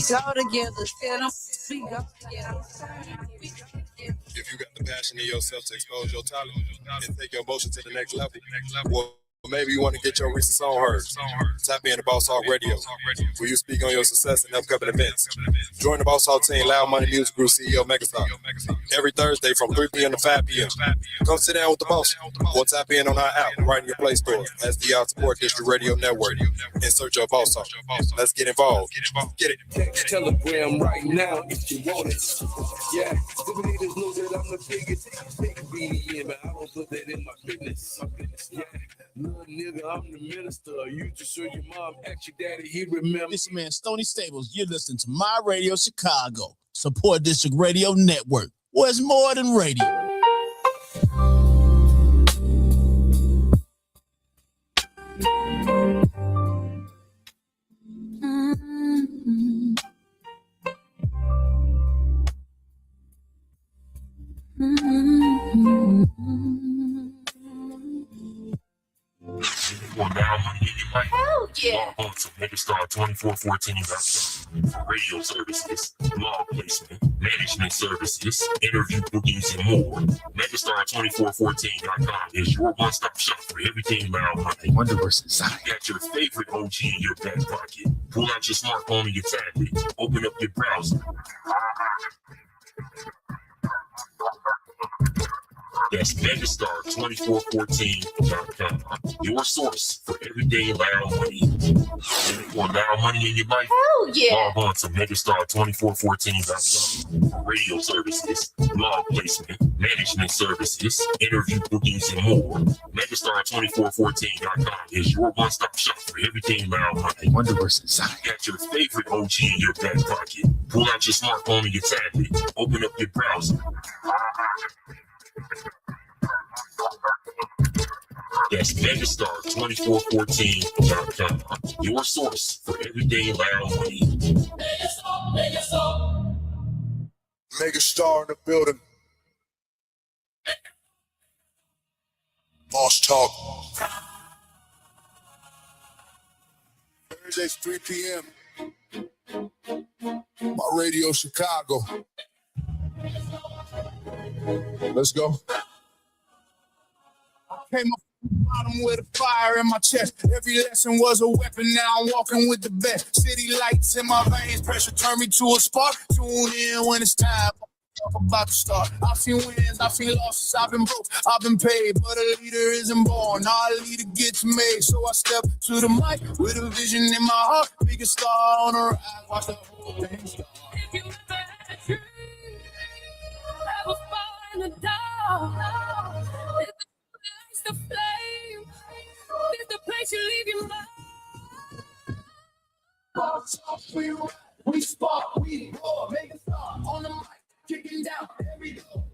go together, tell them we go together. If you got the passion in yourself to expose your talent and take your emotion to the next level, well, maybe you want to get your recent song heard. Tap in to Boss Talk Radio, where you speak on your success and upcoming events. Join the Boss Talk team, Loud Money Music Group CEO Megastar, every Thursday from 3 p.m. to 5 p.m. Come sit down with the boss, or tap in on our app right in your Play Store as the Support District Radio Network and search your Boss Talk. Let's get involved. Get it. Text Telegram right now if you want it. Yeah, the leaders know that I'm the biggest. Take BDM, but I don't put that in my business. Yeah. Little nigga, I'm the minister. You just show your mom, ask your daddy, he remember. This man, Stoney Stables. You're listening to My Radio Chicago, Support District Radio Network, where it's more than radio. Hell yeah. Log on to Megastar2414.com. Radio services, blog placement, management services, interview bookings, and more. Megastar2414.com is your one-stop shop for everything Loud Money. Wonder what's inside. You got your favorite OG in your back pocket. Pull out your smartphone and your tablet. Open up your browser. That's Megastar2414.com. Your source for everyday Loud Money. You want Loud Money in your life? Hell yeah. Log on to Megastar2414.com. Radio services, blog placement, management services, interview bookings, and more. Megastar2414.com is your one-stop shop for everything Loud Money. Wonder what's inside. You got your favorite OG in your back pocket. Pull out your smartphone and your tablet. Open up your browser. That's Megastar2414.com. Your source for everyday Loud Money. Megastar in the building. Boss Talk. Thursdays 3 p.m. My Radio Chicago. Let's go. Came up from the bottom with a fire in my chest. Every lesson was a weapon. Now I'm walking with the best. City lights in my veins. Pressure turned me to a spark. Tune in when it's time. I'm about to start. I've seen wins, I've seen losses. I've been broke, I've been paid, but a leader isn't born. Now a leader gets made. So I step to the mic with a vision in my heart. Megastar on the rise. Watch the whole thing start. If you ever had a dream, have a fire in the dark. It's the flame. It's the place you leave your mind. Boss Talk, we spark, we roar. Megastar on the mic, kicking down every door.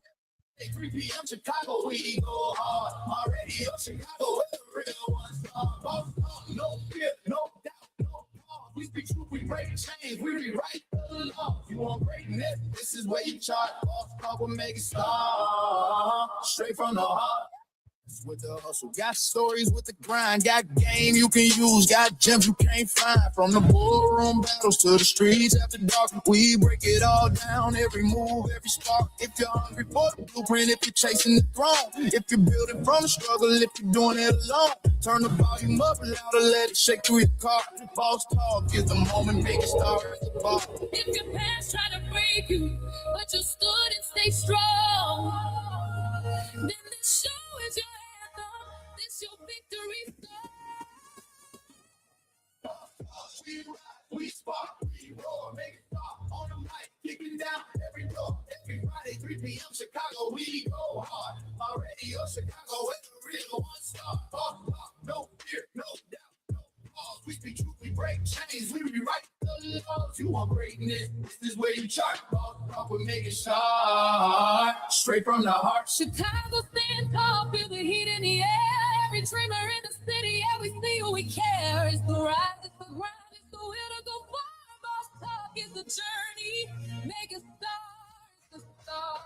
3 p.m. Chicago, we go hard. My Radio Chicago, we're the real one star. Boss Talk, no fear, no doubt, no pause. We speak truth, we break chains, we rewrite the law. You want greatness, this is where you chart. Boss Talk with Megastar, straight from the heart. With the hustle, got stories with the grind, got game you can use, got gems you can't find. From the ballroom battles to the streets after dark, we break it all down, every move, every spark. If you're hungry for the blueprint, if you're chasing the throne, if you're building from the struggle, if you're doing it alone, turn the volume up louder, let it shake through your car. Boss Talk is the moment, Megastar is the bar. If your past tried to break you, but you stood and stayed strong, then this show is your anthem, this your victory song. We ride, we spark, we roar, Megastar on the mic, kicking down every door. Every Friday, 3 p.m. Chicago, we go hard. My Radio Chicago, we're the real one star. Boss Talk, no fear, no doubt, no pause. We speak truth, we break chains, we rewrite the laws. You want greatness, this is where you chart. Boss Talk with Megastar, straight from the heart. Chicago stand tall, feel the heat in the air. Every dreamer in the city, yeah, we see who we care. It's the rise, it's the grind, it's the will to go far. Boss Talk is the journey, Megastar is the star.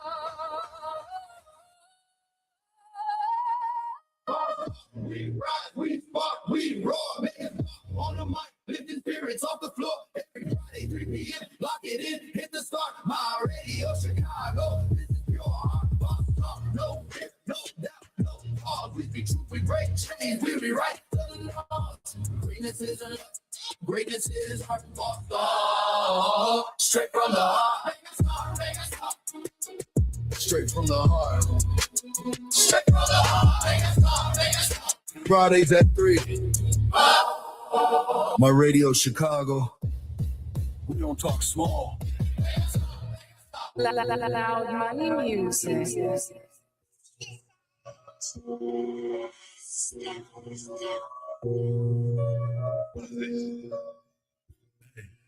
We ride, we spark, we roar, Megastar on the mic, lifting spirits off the floor. Every Friday, 3 p.m. Lock it in, hit the start. My radio Chicago. This is pure hard boss talk. No fear, no doubt, no pause. We be true, we break chains. We be right to the laws. Greatness isn't greatness is hard boss talk. Straight from the heart. Megastar, Megastar. Straight from the heart. Straight from the heart. Megastar, Megastar. Fridays at 3. My radio Chicago. We don't talk small. Loud money music.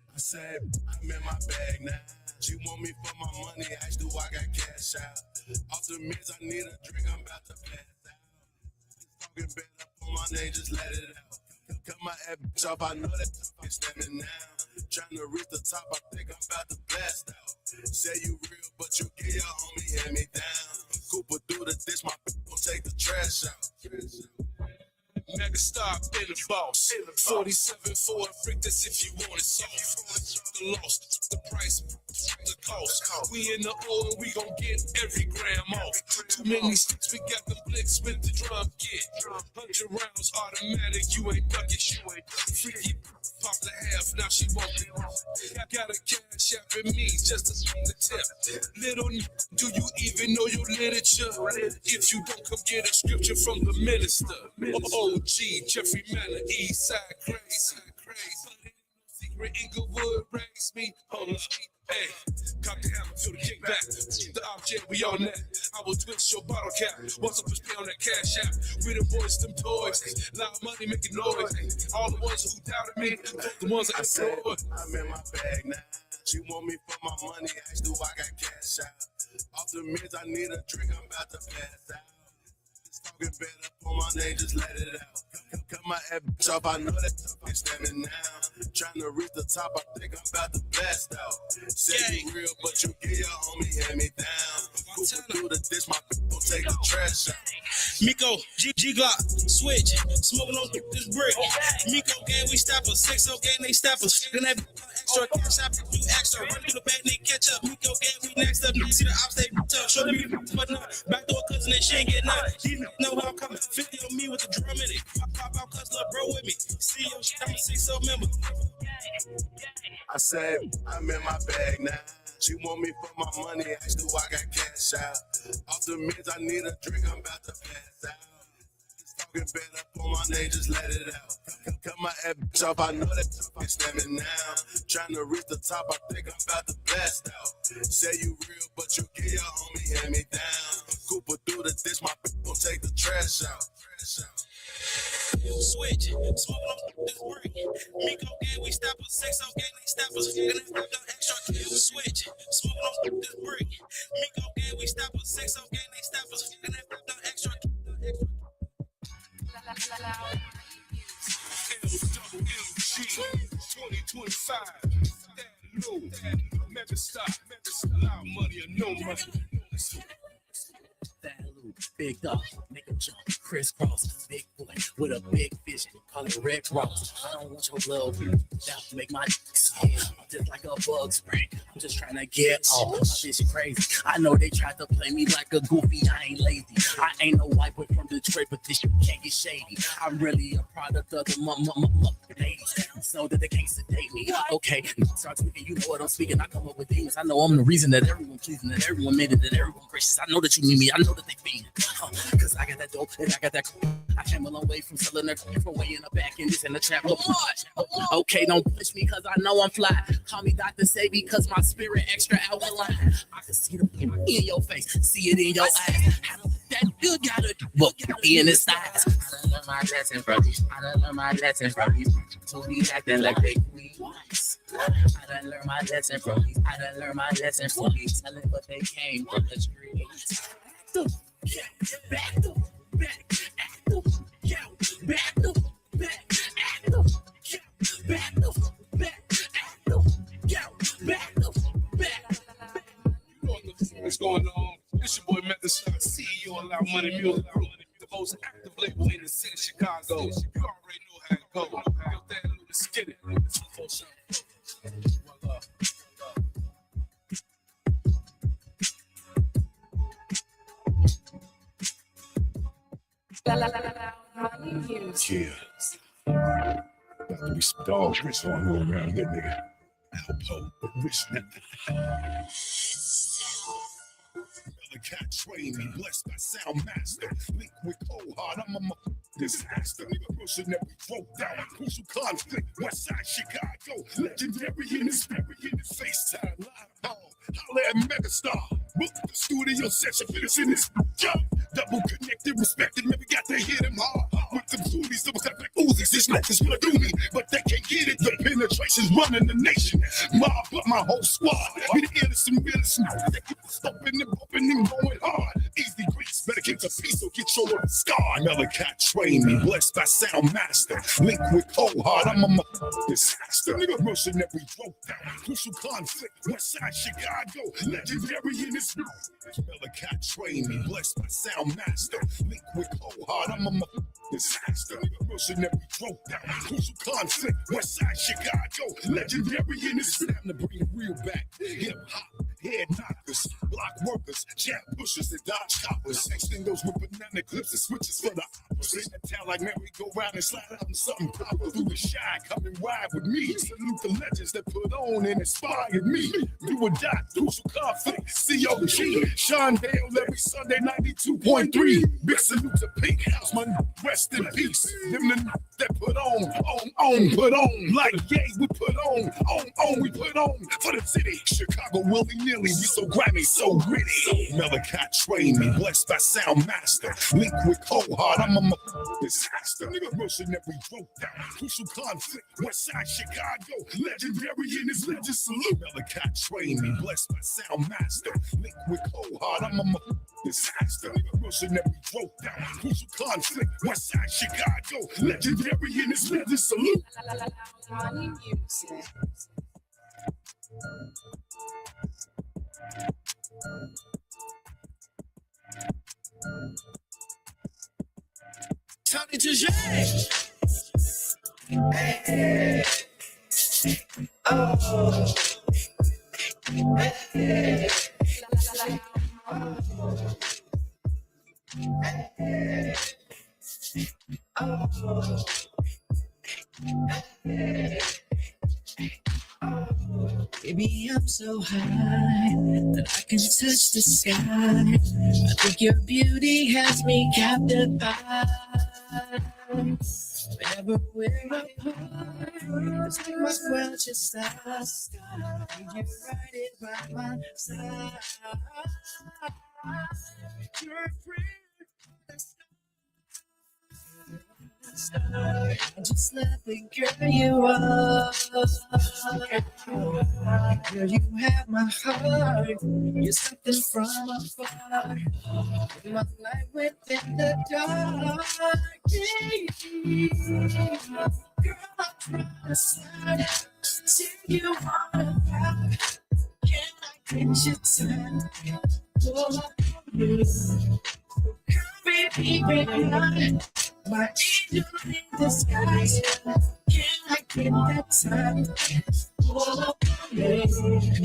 I said, I'm in my bag now. She want me for my money, ask do I got cash out. Off the meds, I need a drink, I'm about to pass out. Talking bad up on my name, just let it out. Cut my ass off, I know that I'm standing now. Trying to reach the top, I think I'm about to blast out. Say you real, but you get your homie, hand me down. Cooper through the dish, my people take the trash out. Megastar been the boss. 47 for a freak, that's if you want it soft. The loss, the price, the cost. We in the oil and we gon' get every gram off. Too many sticks, we got the blicks with the drum kit. 100 rounds automatic, you ain't bucket. Freaky pop the half, now she won't be. Got a cash app in me, just to spin the tip. Little do you even know your literature? If you don't, come get a scripture from the minister. OG, Jeffrey Manor, East Side Crazy. Secret Inglewood raised me. Hold up. Hey, cock the hammer, feel the kickback. The object, we on that. I will twist your bottle cap. Once I push play on that cash app. We the boys, them toys. Loud money making noise. All the ones who doubted me, the ones I said, I'm in my bag now. She want me for my money, ask do I got cash out. Off the meds, I need a drink, I'm about to pass out. Talking bad up on my name, just let it out. Cut my ass off, I know that I'm standing now. Trying to reach the top, I think I'm about to blast out. Say you real, but you get your homie, hand me down. Cooper through the dish, my people take the trash out. Miko, G Glock, switch, smoking on this brick. Miko gang, we stop us. 6-0 gang, they stop us. Then that extra cash out, you extra. Run through the back, they catch up. Miko gang, we next up. You see the ops, they tough. Show them you, but no. Backdoor cousin, they shit ain't get nothing. These know how I'm coming. 50 on me with the drum in it. Pop out, cuz love, bro with me. See your shit, I'm a 6-0 member. I said, I'm in my bag now. She want me for my money, ask do I got cash out. Off the meds, I need a drink, I'm about to pass out. Talking bad up on my name, just let it out. Cut my ass off, I know that I'm standing now. Trying to reach the top, I think I'm about to blast out. Say you real, but you get your homie, hand me down. Cooper through the dish, my people take the trash out. Switch, smoking on this brick. Miko gang, we stop us. 6-0 gang, they stop us. Then that extra switch, smoking on this brick. Miko gang, we stop us. 6-0 gang, they stop us. Then that extra. LG 2025. That low. Megastar. Loud money or no money. That little big dog, make him jump, crisscross, big boy with a big vision, call it Red Ross. I don't want your love, that make my skin. I'm just like a bug spray. I'm just trying to get off. My bitch crazy. I know they tried to play me like a goofy. I ain't lazy. I ain't no white boy from Detroit, but this shit can't get shady. I'm really a product of the ladies, so that they can't sedate me. Okay, start tweaking. You know what I'm speaking. I come up with demons. I know I'm the reason that everyone pleasing, that everyone made it, that everyone gracious. I know that you need me. I know that they fiend. Cause I got that dope and I got that. I came a long way from selling their from way in the back and this in the trap. Okay, don't push me cause I know I'm fly. Call me Dr. Sabi cause my spirit extra alkaline. I can see the in your face, see it in your eyes. That good gotta look in his eyes. I done learned my lesson from you. I done learned my lesson from you. To be acting like they queens. I done learned my lesson from you. I done learned my lesson from you. Telling what they came from the streets. Back the back, back the back, the back, back the back. What's going on? It's your boy Megastar, CEO of Loud Money Music Group, the most active label in the city of Chicago. You already know how it goes. Built that little skinny. Money music. Yeah. Got to be some dog shit going around here, nigga. Alpo, rich nigga. Cat train me, blessed by sound master. Link with cold hard, I'm a disaster. Nigga, mercenary broke down. Crucial conflict, West Side Chicago. Legendary in his FaceTime live power. Holla at Megastar. Book the studio session, finishing this job. Double connected, respected, maybe got to hit him hard. With the booties, double tap like Uzis. This niggas wanna do me, but they can't get it. The penetration's running the nation. Mob, but my whole squad. Be the innocent, realest. They keep stopping and bumping and going hard. Easy grease, better keep the peace or get your scar. Another cat train me, blessed by sound master. Link with cold hard, I'm a disaster. Nigga, mercenary broke down. Crucial conflict, West Side Chicago. Legendary in this. Another cat train me, blessed by sound master. Link with cold hard, I'm a disaster. Nigga, mercenary broke down. Crucial conflict, West Side Chicago. Legendary in this. Time to bring the real back. Hip hop. Head knockers, block workers, jab pushers, and dodge coppers. Extendos with banana clips and switches for the opposite. In town like merry go round and slide out in something proper. Through the shy, come and ride with me. Salute the legends that put on and inspired me. Do or die, crucial conflict, COG. Sean Dale every Sunday, 92.3. Big salute to Pink House, my rest in peace. Them the that put on, put on. Like yay, we put on, we put on. For the city, Chicago, willy-nilly. We so grimy, so gritty. Another cat train me, blessed by sound master. Link with cold hard, I'm a disaster. Nigga, mercenary broke down. Crucial conflict, West Side Chicago. Legendary in his legend salute. Another cat train me, blessed by sound master. Link with cold hard, I'm a disaster. Nigga, mercenary broke down. Crucial conflict, West Side Chicago. Legendary in his legend salute. Money music. Tony Touché. Hey. Oh. Hey. Baby, I'm so high that I can touch the sky. I think your beauty has me captivated. Whenever we're apart, it's like my world just stops. I need you right here by my side. You're a friend. Just let the girl you are. Girl, you have my heart. You're something from afar. My light within the dark. Girl, I'm trying to sign up. See you wanna rock. Can I get your time? Oh, baby, baby. My angel in disguise. Can I get that time? Oh, yeah.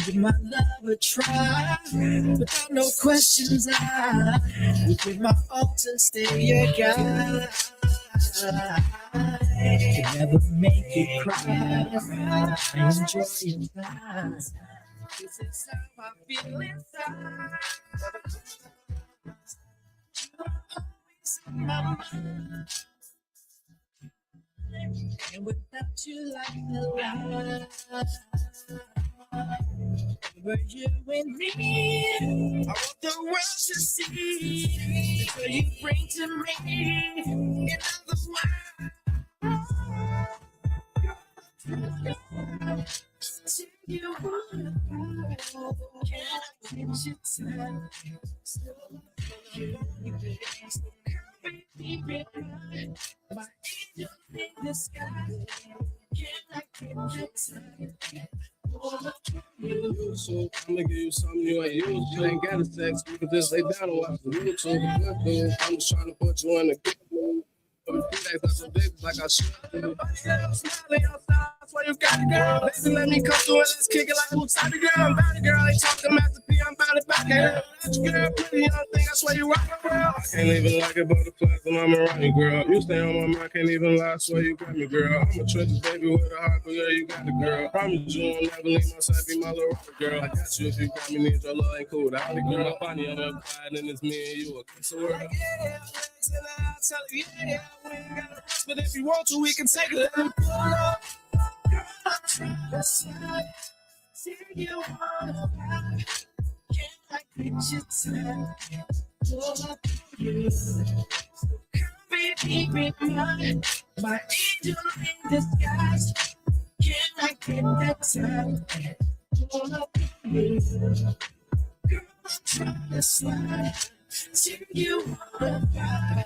Give my love a try. Without no questions, I will give my all to stay your guy. Can never make you cry. I enjoy your time. This is how I feel inside. My mind. And without you like the light, were you and me? I want the world to see what you bring to me. In other words, do you wanna go? Can I get your time? My angel in the sky. Can I get your time? So I'm gonna give you something you ain't used. You ain't got a sex. You can just lay down and watch the YouTube. I'm just trying to put you in the good mood. Like I should. Smiling outside, swear you got it, girl. Baby, let me come through and let's kick it like who's type of girl. I'm about it, girl. Ain't talking Master P, I'm about it back. Girl, girl, pretty young thing, I swear you rock it, girl. I can't even like it, butterflies when I'm around you, girl. You stay on my mind, can't even lie, I swear you got me, girl. I'm a treasure, baby, with a heart, but yeah, you got the girl. Promise you won't never leave my side, be my little rocker, girl. I got you if you got me, need your love ain't cool. The only girl I find you, I'm a pride, and it's me and you, a kiss of world. Yeah, I'll tell you, yeah, we ain't got a rush, but if you want to, we can take it. Let me pull up. Girl, I'm trying to slide. See you wanna ride. Can I get your time? Pull up you. Come be mine. My angel in disguise. Can I get that time? Pull up you. Girl, I'm trying to slide. See you wanna ride.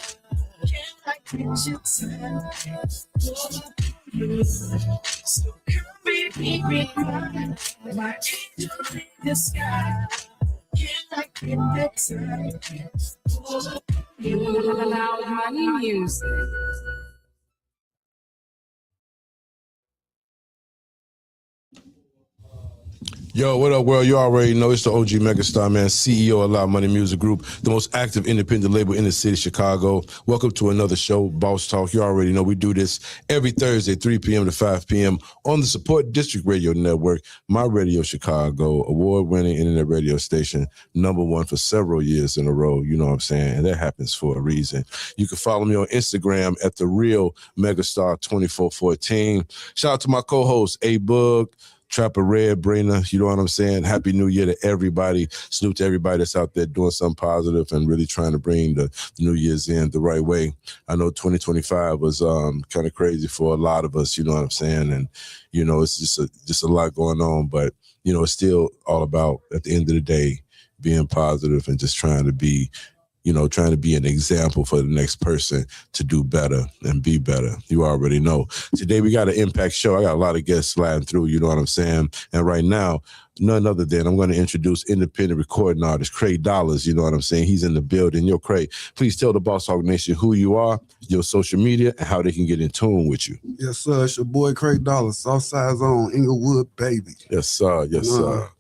Can I get your time? Pull up you. So come be mine. My angel in the sky. Can I get that time? Pull up you. Loud money music. Yo, what up, world? You already know it's the OG Megastar, man, CEO of Loud Money Music Group, the most active independent label in the city of Chicago. Welcome to another show, Boss Talk. You already know we do this every Thursday, 3 p.m. to 5 p.m. on the Support District Radio Network, My Radio Chicago, award-winning internet radio station, #1 for several years in a row. You know what I'm saying? And that happens for a reason. You can follow me on Instagram at The Real Megastar 2414. Shout out to my co-host, A-Bug, Trapper Red, Brainer, you know what I'm saying? Happy New Year to everybody. Salute to everybody that's out there doing something positive and really trying to bring the New Year's in the right way. I know 2025 was kind of crazy for a lot of us, you know what I'm saying? And, you know, it's just a lot going on, but, you know, it's still all about, at the end of the day, being positive and just trying to be an example for the next person to do better and be better. You already know. Today we got an impact show. I got a lot of guests sliding through, you know what I'm saying? And right now, none other than I'm going to introduce independent recording artist Craig Dollars, you know what I'm saying? He's in the building. Yo, Craig, please tell the Boss Hog Nation who you are, your social media, and how they can get in tune with you. Yes, sir. It's your boy Craig Dollars, Southside Zone, Inglewood, baby. Yes, sir. Yes, sir.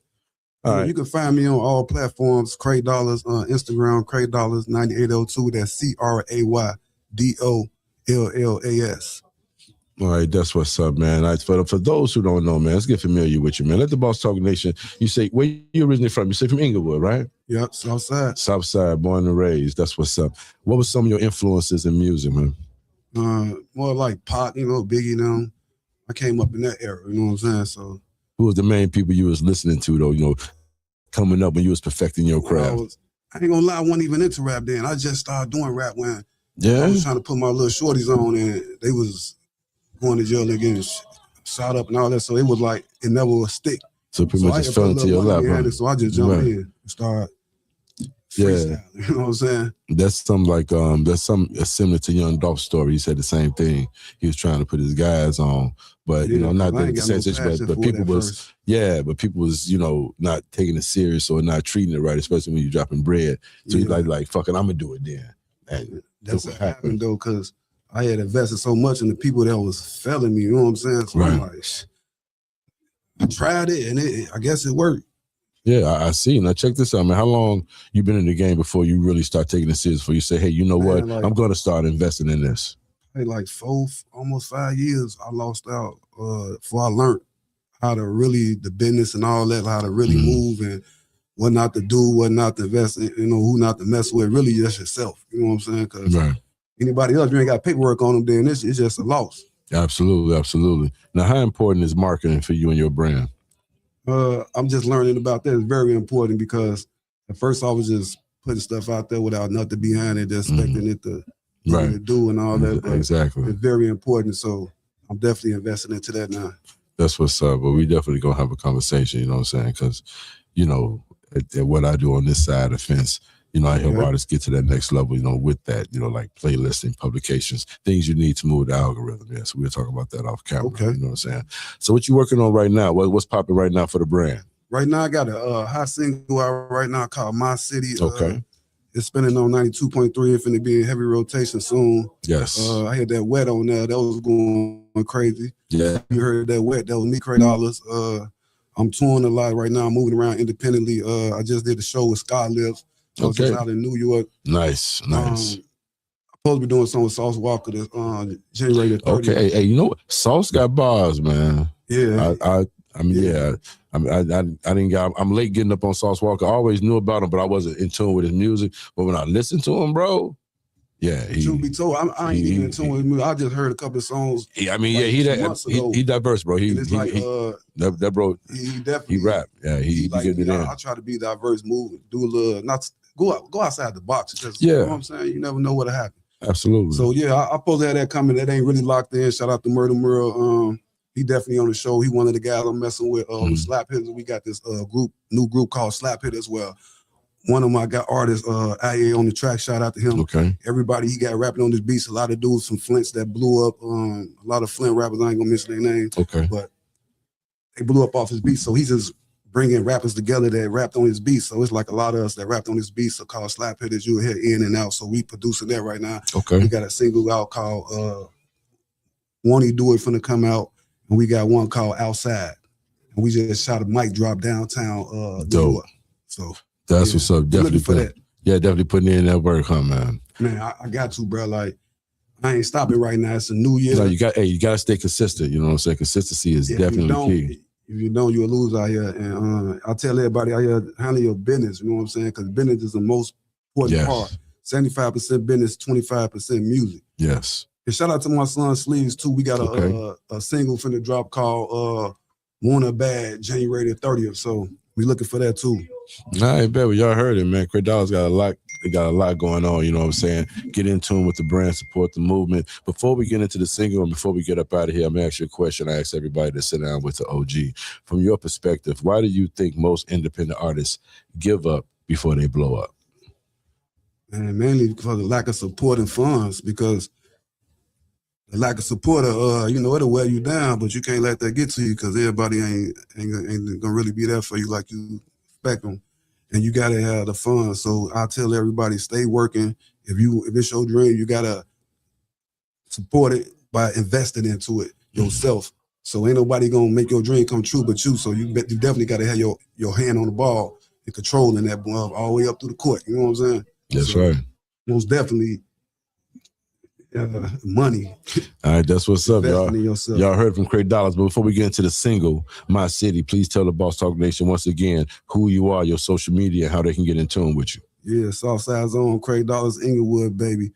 All right. You can find me on all platforms, Craig Dollars, Instagram, Craig Dollars 9802. That's CraydOllas. All right, that's what's up, man. All right, for those who don't know, man, let's get familiar with you, man. Let the Boss Talk Nation, you say, where you originally from? You say from Inglewood, right? Yep, Southside. Southside, born and raised. That's what's up. What was some of your influences in music, man? More like Pop, Biggie now. I came up in that era, you know what I'm saying? So who was the main people you was listening to, though, coming up when you was perfecting your craft? I ain't gonna lie, I wasn't even into rap then. I just started doing rap when I was trying to put my little shorties on and they was going to jail again, shot up and all that. So it was like, it never would stick. So pretty much just fell into your lap, huh? So I just jumped in and started freestyle, you know what I'm saying? That's something similar to Young Dolph's story. He said the same thing. He was trying to put his guys on, but not that percentage, but people was people was not taking it serious or not treating it right, especially when you're dropping bread. So he's like, fuck it, I'm gonna do it then. And that's what happened though, because I had invested so much in the people that was failing me, you know what I'm saying? So I'm like, I tried it and I guess it worked. Yeah, I see. Now check this out, man. How long you been in the game before you really start taking it serious? Before you say, hey, you know what? I'm going to start investing in this. Hey, like almost 5 years, I lost out before I learned how to really, the business and all that, how to really move and what not to do, what not to invest in, who not to mess with. Really, just yourself. You know what I'm saying? Because anybody else, you ain't got paperwork on them, then it's just a loss. Absolutely, absolutely. Now, how important is marketing for you and your brand? I'm just learning about that. It's very important because at first I was just putting stuff out there without nothing behind it, just expecting it to do and all that. But exactly. It's very important. So I'm definitely investing into that now. That's what's up. But we definitely going to have a conversation, you know what I'm saying? Because, at what I do on this side of the fence, I help artists get to that next level, with that, like playlisting, publications, things you need to move the algorithm. Yeah, so we'll talk about that off camera. Okay. You know what I'm saying? So what you working on right now? What's popping right now for the brand? Right now, I got a hot single out right now called My City. Okay. It's spinning on 92.3. It's be in heavy rotation soon. Yes. I had that wet on there. That was going crazy. Yeah. You heard that wet. That was me, Cray Dollars. I'm touring a lot right now. I'm moving around independently. I just did a show with Scott Lips. I was just out in New York. Nice. Supposed to be doing something with Sauce Walker this January 30th. Okay. Hey, you know what? Sauce got bars, man. Yeah. I'm late getting up on Sauce Walker. I always knew about him, but I wasn't in tune with his music. But when I listened to him, bro, truth be told, I ain't even in tune with music. I just heard a couple of songs. Yeah, he diverse, bro. That bro, he definitely rap. Yeah, he like, getting it in. I try to be diverse, move, do a little, not go outside the box because you know what I'm saying. You never know what'll happen. Absolutely. So I supposed to have that coming. That ain't really locked in. Shout out to Murder Merle. He definitely on the show. He one of the guys I'm messing with. Slap Hitters. We got this new group called Slap Hitters as well. One of my artists, IA on the track. Shout out to him. Okay. Everybody he got rapping on this beats. A lot of dudes from Flints that blew up. A lot of Flint rappers. I ain't gonna mention their names. Okay. But they blew up off his beats. So he's just bringing rappers together that rapped on his beats. So it's like a lot of us that rapped on his beats. So called Slap Hitters. You'll hear in and out. So we producing that right now. Okay. We got a single out called Won't He Do It finna come out. And we got one called Outside. And we just shot a mic drop downtown New York. So that's what's up. Definitely for that. Yeah, definitely putting in that work, huh, man? Man, I got to, bro. Like, I ain't stopping right now. It's a new year. No, you gotta stay consistent. You know what I'm saying? Consistency is definitely key. If you don't, you'll lose out here. And I tell everybody out here, handle your business. You know what I'm saying? Because business is the most important part. 75% business, 25% music. Yes. And shout out to my son Sleeves too. We got a single finna drop called Wanna Bad January 30th. So we looking for that too. All right, bet. Well, y'all heard it, man. Cray Dollars got a lot. They got a lot going on. You know what I'm saying? Get in tune with the brand, support the movement. Before we get into the single and before we get up out of here, I'm gonna ask you a question. I ask everybody to sit down with the OG. From your perspective, why do you think most independent artists give up before they blow up? And mainly because of the lack of support and funds. Because the lack of support, it'll wear you down, but you can't let that get to you because everybody ain't gonna really be there for you like you expect them. And you gotta have the funds. So I tell everybody, stay working. If it's your dream, you gotta support it by investing into it yourself. So ain't nobody gonna make your dream come true but you. So you definitely gotta have your hand on the ball and controlling that ball all the way up through the court. You know what I'm saying? That's right. Most definitely. Money. All right, that's what's up, y'all. Yourself. Y'all heard from Cray Dollars, but before we get into the single, My City, please tell the Boss Talk Nation once again who you are, your social media, and how they can get in tune with you. Yeah, Southside Zone, Cray Dollars, Inglewood, baby.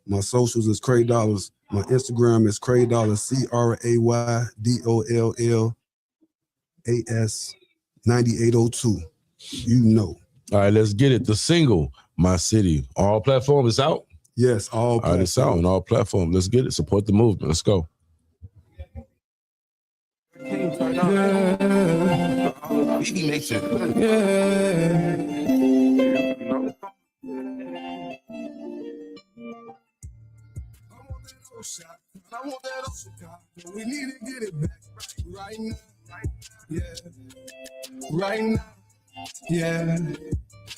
My socials is Cray Dollars. My Instagram is Cray Dollars, CRAYDOLLAS 9802. You know. All right, let's get it. The single, My City, all platforms out. Yes, all platforms. All right, it's out on all platforms. Let's get it. Support the movement. Let's go. Baby makes it. I want that ocean car. We need to get it back right now. Yeah. Right now. Yeah.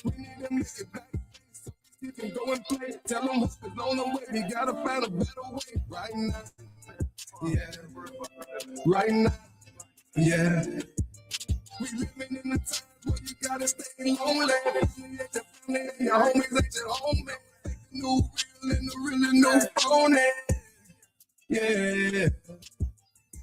We need to make it back. You can go and play. Tell them what's on the way. We gotta find a better way right now. Yeah. Right now. Yeah. We living in the times where you gotta stay lonely. Family ain't your family, and your homies ain't your homie. New real and the really no phony. Yeah.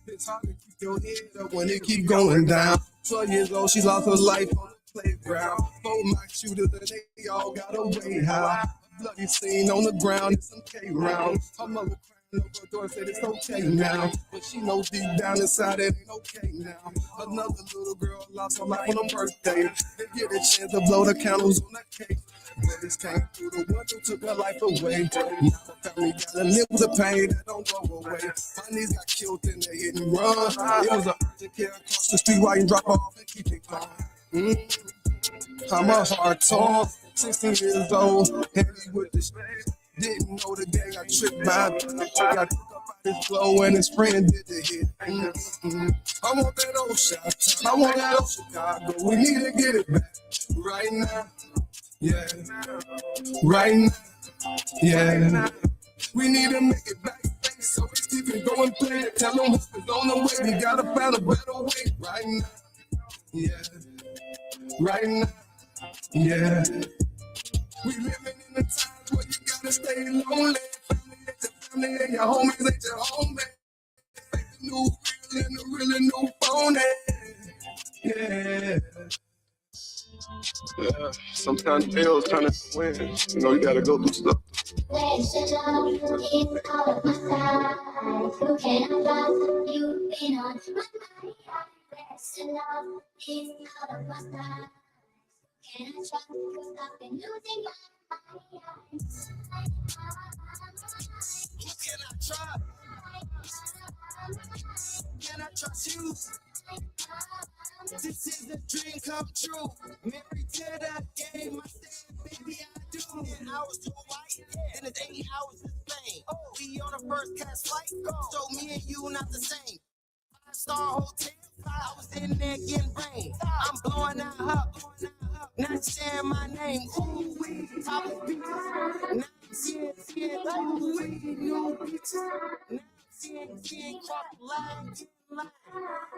It's hard to keep your head up when it keep going down. 12 years old, she lost her life on the playground. 4 Mac shooters and they all got away. How a bloody scene on the ground, it's some K round. Her mother crying over the door, said it's okay now. But she knows deep down inside it ain't okay now. Another little girl lost her life on her birthday. They get a chance to blow the candles on that cake. Bullets came through the window, took her life away. Now the family gotta live with the pain that don't go away. My niece got killed in the hit and run. It was a urgent care across the street while you drop off and keep it going. I'm a hard torn, 16 years old, heavy with the shit. Didn't know the gang got tricked by. Got took up out his flow and his friend did the hit. I want that old shot. I want that old Chicago. We need to get it back right now. Yeah, right now. Yeah, we need to make it back. So let's keep it going, play it. Tell them what's is on the way. We gotta find a better way right now. Yeah, right now. Yeah. We living in a time where you gotta stay lonely. Family ain't your family and your homies ain't your homies. Fake the new real and the really new phony. Yeah. Yeah, sometimes fails turn into wins. You know, you gotta go through stuff. Where's the love is out of my sight? Who can I trust? You've been on my mind. Where's the love is out of my sight? Can I trust? 'Cause I've been losing my mind. Who can I trust? Can I trust you? This is a dream come true. Married to the game, I said, baby, I do. 10 hours to Hawaii, and it's 8 hours to Spain. We on a first class flight, so me and you not the same. 5-star hotel, I was in there getting rain. I'm blowing out up, not sharing my name. Ooh, we top of beats. Now I'm seeing, ooh, we new beats. Now I'm seeing, cross the line.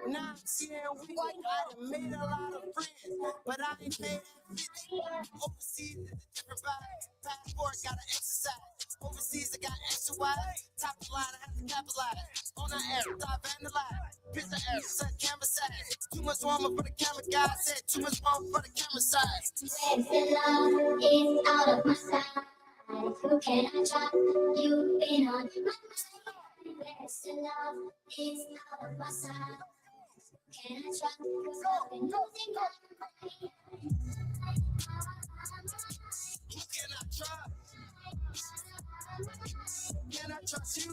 Now I'm seeing we I done made a lot of friends, but I ain't paid that 50. Overseas is a different vibe. Passport gotta exercise. Overseas I got extra wide. Top the line, I have to capitalize. On the air, stop vandalize. Picture air, sun camera side. Too much drama for the camera guy. Said too much drama for the camera side. Where's the love is out of my sight? Who can I trust? You've been on my mind. Where's the love is out of my sight? Can I trust? 'Cause I've been losing my mind. Who can I trust? Can I trust you?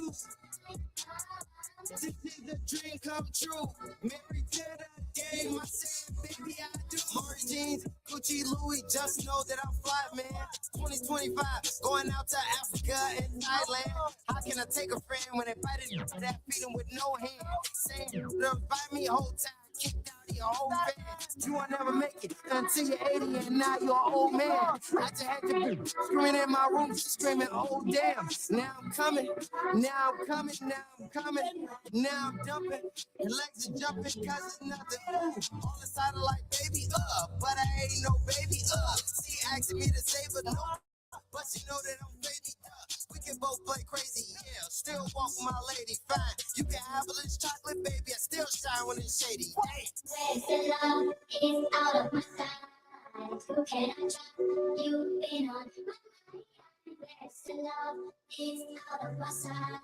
This is a dream come true. Married to the game, I said, baby, I do. Marty jeans, Gucci, Louis, just know that I'm fly, man. 2025, going out to Africa and Thailand. How can I take a friend when they invited you to that feeding with no hand? Same, they'll invite me whole time. Kicked out of your whole fan. You will never make it until you're 80 and now you're an old man. I just had to be screaming in my room, screaming, oh damn. Now I'm coming, now I'm coming, now I'm coming, now I'm dumping. Your legs are jumping cause it's nothing. Ooh, all inside of like baby, but I ain't no baby, She asking me to save her, no. But she know that I'm baby, we can both play crazy, yeah. Still walk with my lady, fine. You can have a little chocolate, baby. I still shine when it's shady. Where's the love is out of my sight? Who can I trust? You've been on my mind. Where's the love is out of my sight?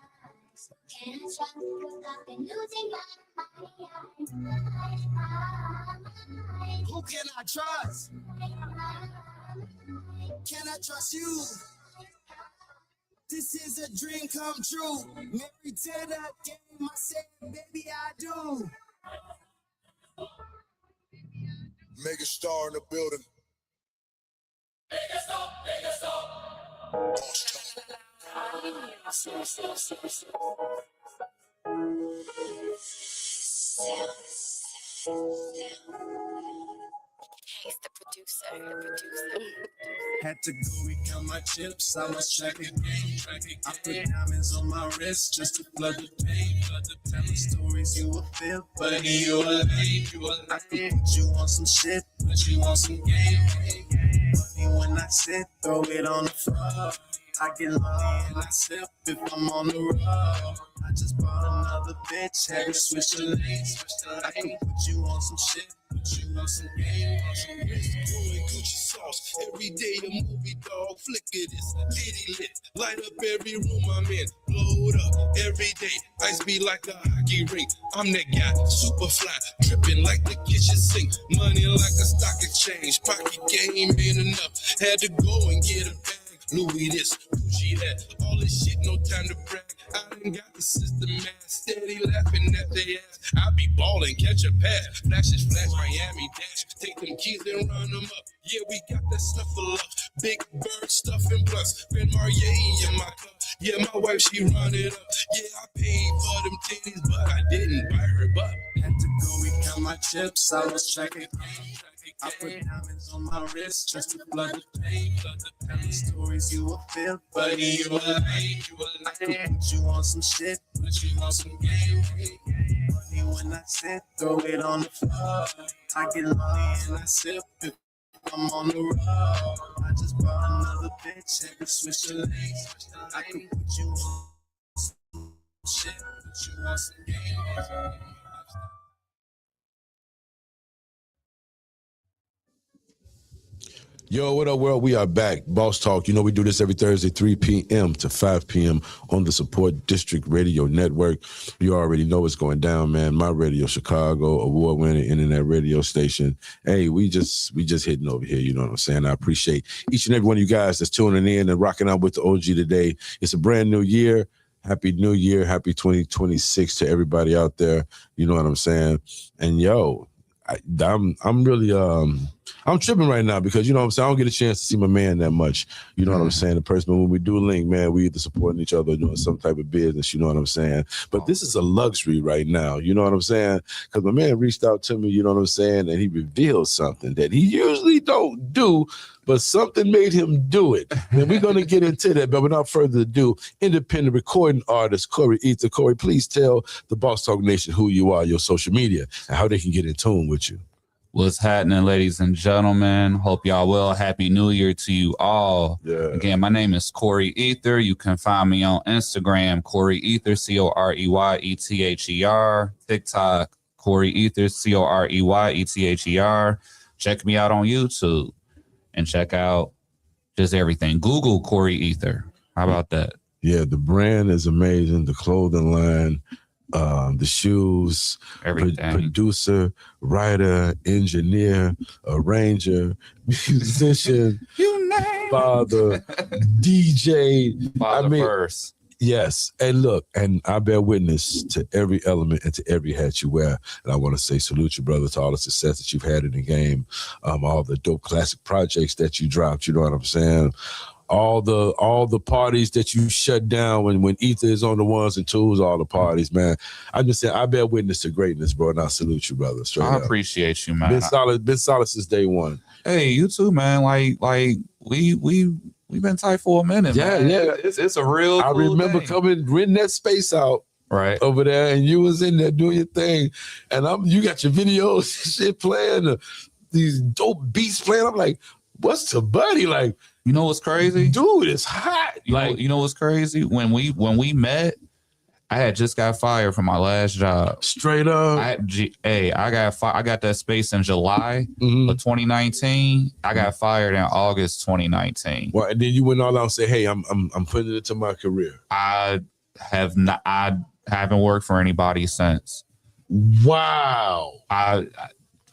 Can I trust? 'Cause I've been losing my mind. Who can I trust? Can I trust you? This is a dream come true. Married to the game, I said, baby, I do. Megastar in the building. He's the producer. Had to go recount my chips, I was tracking game. I put diamonds on my wrist just to flood the pain. Tell the stories you will feel, but you will leave. I could put you on some shit, put you on some game. Money when I sit, throw it on the floor. I get lonely and I sip if I'm on the road. I just bought another bitch, had to switch the lanes. I can put you on some shit, put you on some game. Blowing Gucci sauce, every day a movie dog. Flicker this, kitty lit, light up every room I'm in. Blow it up every day, ice be like a hockey rink. I'm that guy, super fly, dripping like the kitchen sink. Money like a stock exchange, pocket game ain't enough. Had to go and get a bag. Louis this, Gucci that, all this shit, no time to brag. I done got the system mad, steady laughing at their ass. I be ballin', catch a pass, flashes flash, Miami dash. Take them keys and run them up. Yeah, we got that stuff for love. Big bird stuffing blunts, Ben Marrier in my cup. Yeah, my wife, she run it up. Yeah, I paid for them titties, but I didn't buy her butt. Had to go recount my chips, I was tracking. I put diamonds on my wrist just to flood the pain. Tell the stories you will feel, but you will leave. I could put you on some shit, put you on some game. when I sit, throw it on the floor. I get lonely and I sip it. I'm on the road. I just bought another bitch, had to switch the lanes. I can put you on some shit, put you on some games. Yo, what up, world? We are back. Boss Talk. You know, we do this every Thursday, 3 p.m. to 5 p.m. on the Support District Radio Network. You already know what's going down, man. My radio, Chicago, award-winning internet radio station. Hey, we just hitting over here, you know what I'm saying? I appreciate each and every one of you guys that's tuning in and rocking out with the OG today. It's a brand new year. Happy New Year. Happy 2026 to everybody out there. You know what I'm saying? And yo, I'm really I'm tripping right now because, you know what I'm saying, I don't get a chance to see my man that much. You know what I'm saying? The person, when we do link, man, we either supporting each other or doing some type of business, you know what I'm saying? But this is a luxury right now, you know what I'm saying? Because my man reached out to me, you know what I'm saying, and he revealed something that he usually don't do, but something made him do it. And we're going to get into that, but without further ado, independent recording artist Corey Ether. Corey, please tell the Boss Talk Nation who you are, your social media, and how they can get in tune with you. What's happening, ladies and gentlemen? Hope y'all well. Happy New Year to you all. Yeah. Again, my name is Corey Ether. You can find me on Instagram, Corey Ether, CoreyEther. TikTok, Corey Ether, CoreyEther. Check me out on YouTube and check out just everything. Google Corey Ether. How about that? Yeah, the brand is amazing. The clothing line, the shoes, producer, writer, engineer, arranger, musician, father, DJ. Father first. Yes. And look, and I bear witness to every element and to every hat you wear. And I want to say salute you, brother, to all the success that you've had in the game, all the dope classic projects that you dropped, you know what I'm saying? All the parties that you shut down when Ether is on the ones and twos, all the parties, man. I'm just saying, I bear witness to greatness, bro, and I salute you, brother. I appreciate you, man. Been solid since day one. Hey, you too, man. Like we've been tight for a minute. Yeah, man. yeah. It's a real. I cool remember thing. renting that space out. Right over there, and you was in there doing your thing, and you got your videos shit playing, these dope beats playing. I'm like, what's the buddy like? You know what's crazy, dude? It's hot. You know what's crazy? When we met, I had just got fired from my last job. Straight up. I got that space in July of 2019. I got fired in August 2019. Well, and then you went all out and said, "Hey, I'm putting it into my career." I haven't worked for anybody since. Wow.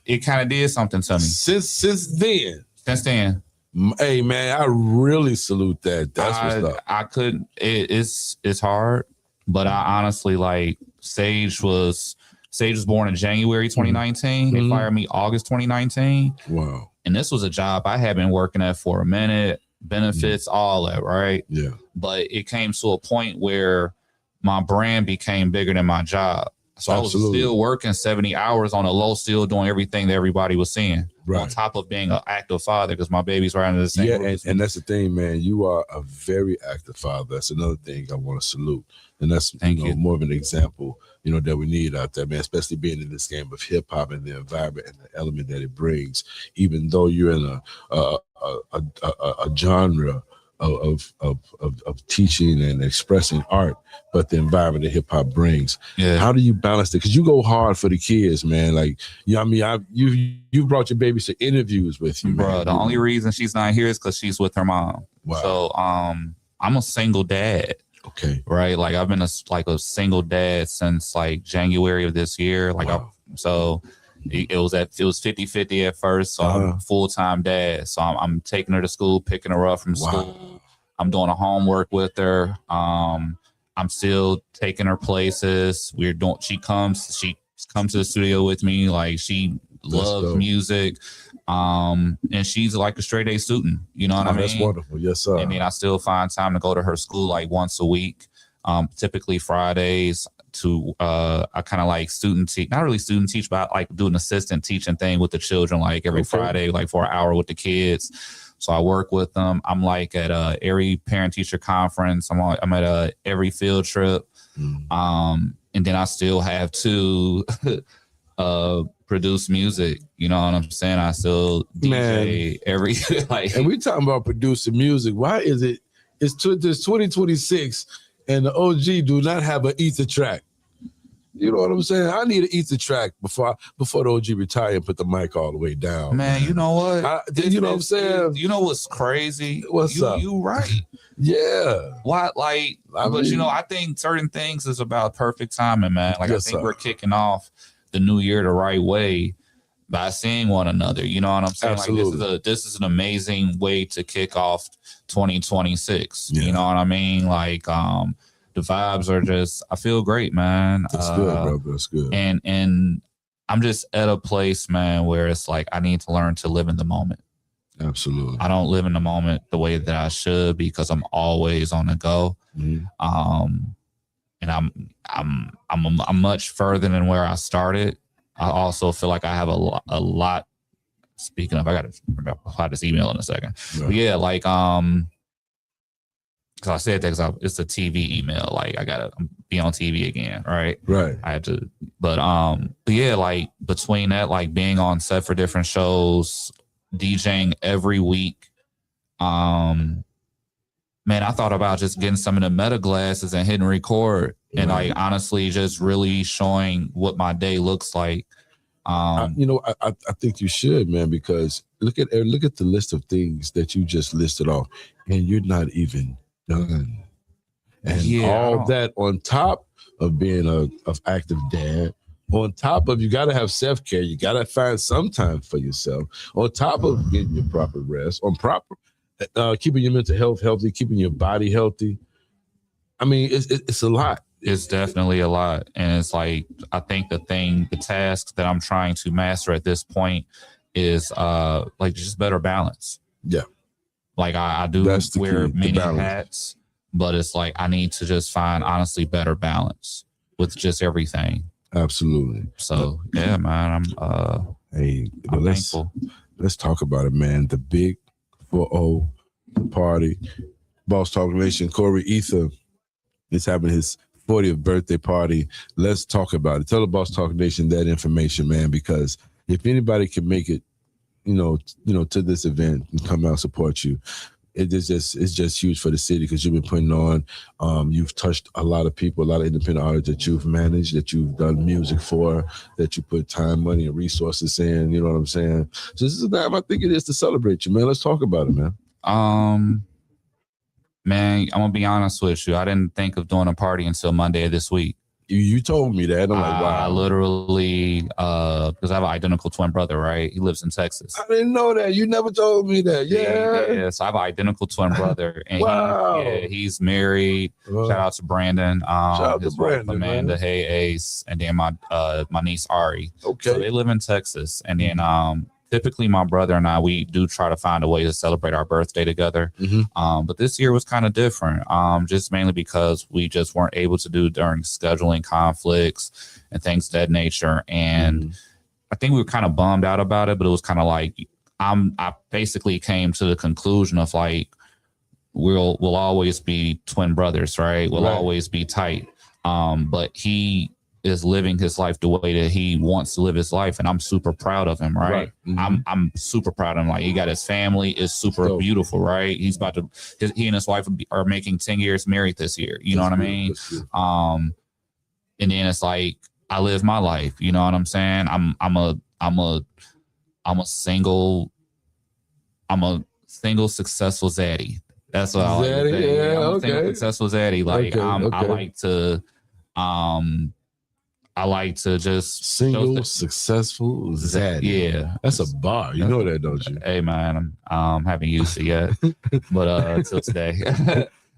It kind of did something to me. Since then. Hey man, I really salute that. That's what's up. I couldn't. It's hard, but I honestly like Sage was born in January 2019. They fired me August 2019. Wow. And this was a job I had been working at for a minute. Benefits, all that, right? Yeah. But it came to a point where my brand became bigger than my job. So I was still working 70 hours on a low, still doing everything that everybody was seeing. Right. On top of being an active father, because my baby's right under the same roof. And that's the thing, man. You are a very active father. That's another thing I want to salute. And that's more of an example, that we need out there, man, especially being in this game of hip hop and the environment and the element that it brings, even though you're in a genre of teaching and expressing art, but the environment that hip hop brings. Yeah. How do you balance it? Because you go hard for the kids, man. Like, you brought your babies to interviews with you, bro. Man. The only reason she's not here is because she's with her mom. Wow. So I'm a single dad. Okay. Right. Like I've been a single dad since like January of this year. Like wow. It was 50-50 at first. So I'm a full-time dad. So I'm taking her to school, picking her up from school. I'm doing a homework with her. I'm still taking her places. She comes to the studio with me. Like she loves music. And she's like a straight A student. You know what I mean? That's wonderful. Yes, sir. And then I still find time to go to her school like once a week. Typically Fridays. I kind of like not really student teach, but I like do an assistant teaching thing with the children, like every Friday, like for an hour with the kids. So I work with them. I'm like at every parent teacher conference. I'm at every field trip. And and then I still have to produce music. You know what I'm saying? I still DJ every like. And we talking about producing music. Why is it? It's 2026, and the OG do not have an ether track. You know what I'm saying? I need an ether track before the OG retire and put the mic all the way down. Man, you know what? You know what I'm saying? You know what's crazy? What's up? You right. Yeah. Why? Like, but you know, I think certain things is about perfect timing, man. Like, I think we're kicking off the new year the right way by seeing one another. You know what I'm saying? Absolutely. Like, this is an amazing way to kick off 2026. Yeah. You know what I mean? Like, the vibes are just, I feel great, man. That's good, bro. That's good. And I'm just at a place, man, where it's like I need to learn to live in the moment. Absolutely. I don't live in the moment the way that I should because I'm always on the go. Mm-hmm. And I'm much further than where I started. I also feel like I have a lot. Speaking of, I got to reply this email in a second. Right. But yeah, like because I said that because it's a TV email. Like I gotta be on TV again, right? Right. I had to, but yeah, like between that, like being on set for different shows, DJing every week, man, I thought about just getting some of the meta glasses and hitting record, and like honestly, just really showing what my day looks like. I think you should, man, because look at the list of things that you just listed off, and you're not even done. And all that on top of being a active dad, on top of you got to have self-care, you got to find some time for yourself, on top of getting your proper rest, on proper keeping your mental health healthy, keeping your body healthy. I mean, it's a lot. It's definitely a lot. And it's like, I think the task that I'm trying to master at this point is like just better balance. Yeah. Like I do wear many hats, but it's like I need to just find honestly better balance with just everything. Absolutely. So yeah, man, I'm thankful. Let's talk about it, man. The big 4-0, the party. Boss Talk Nation, Corey Ether is having his 40th birthday party. Let's talk about it. Tell the Boss Talk Nation that information, man, because if anybody can make it, you know, to this event and come out and support you, it's just huge for the city because you've been putting on, you've touched a lot of people, a lot of independent artists that you've managed, that you've done music for, that you put time, money, and resources in. You know what I'm saying? So this is the time I think it is to celebrate you, man. Let's talk about it, man. Man, I'm gonna be honest with you. I didn't think of doing a party until Monday of this week. You told me that. I'm like, wow. I literally, because I have an identical twin brother, right? He lives in Texas. I didn't know that. You never told me that. Yeah. So I have an identical twin brother. And wow. He's married. Shout out to Brandon. Shout out his to Brandon, wife, Amanda, man. Hey Ace, and then my niece Ari. Okay. So they live in Texas. And then typically my brother and I, we do try to find a way to celebrate our birthday together. Mm-hmm. But this year was kind of different, just mainly because we just weren't able to do during scheduling conflicts and things of that nature. And I think we were kind of bummed out about it, but it was kind of like, I basically came to the conclusion of like, we'll always be twin brothers, right? We'll always be tight. But he is living his life the way that he wants to live his life, and I'm super proud of him, right? I'm super proud of him. Like, he got his family, is super beautiful, right? He's about to, he and his wife are making 10 years married this year. You know what I mean? And then it's like, I live my life. You know what I'm saying? I'm a single successful zaddy. That's what I like to say. Yeah, I'm a single successful zaddy. Like, I like to just single successful zaddy. Yeah, that's a bar. You know that, don't you? Hey man, haven't used it yet, but until today.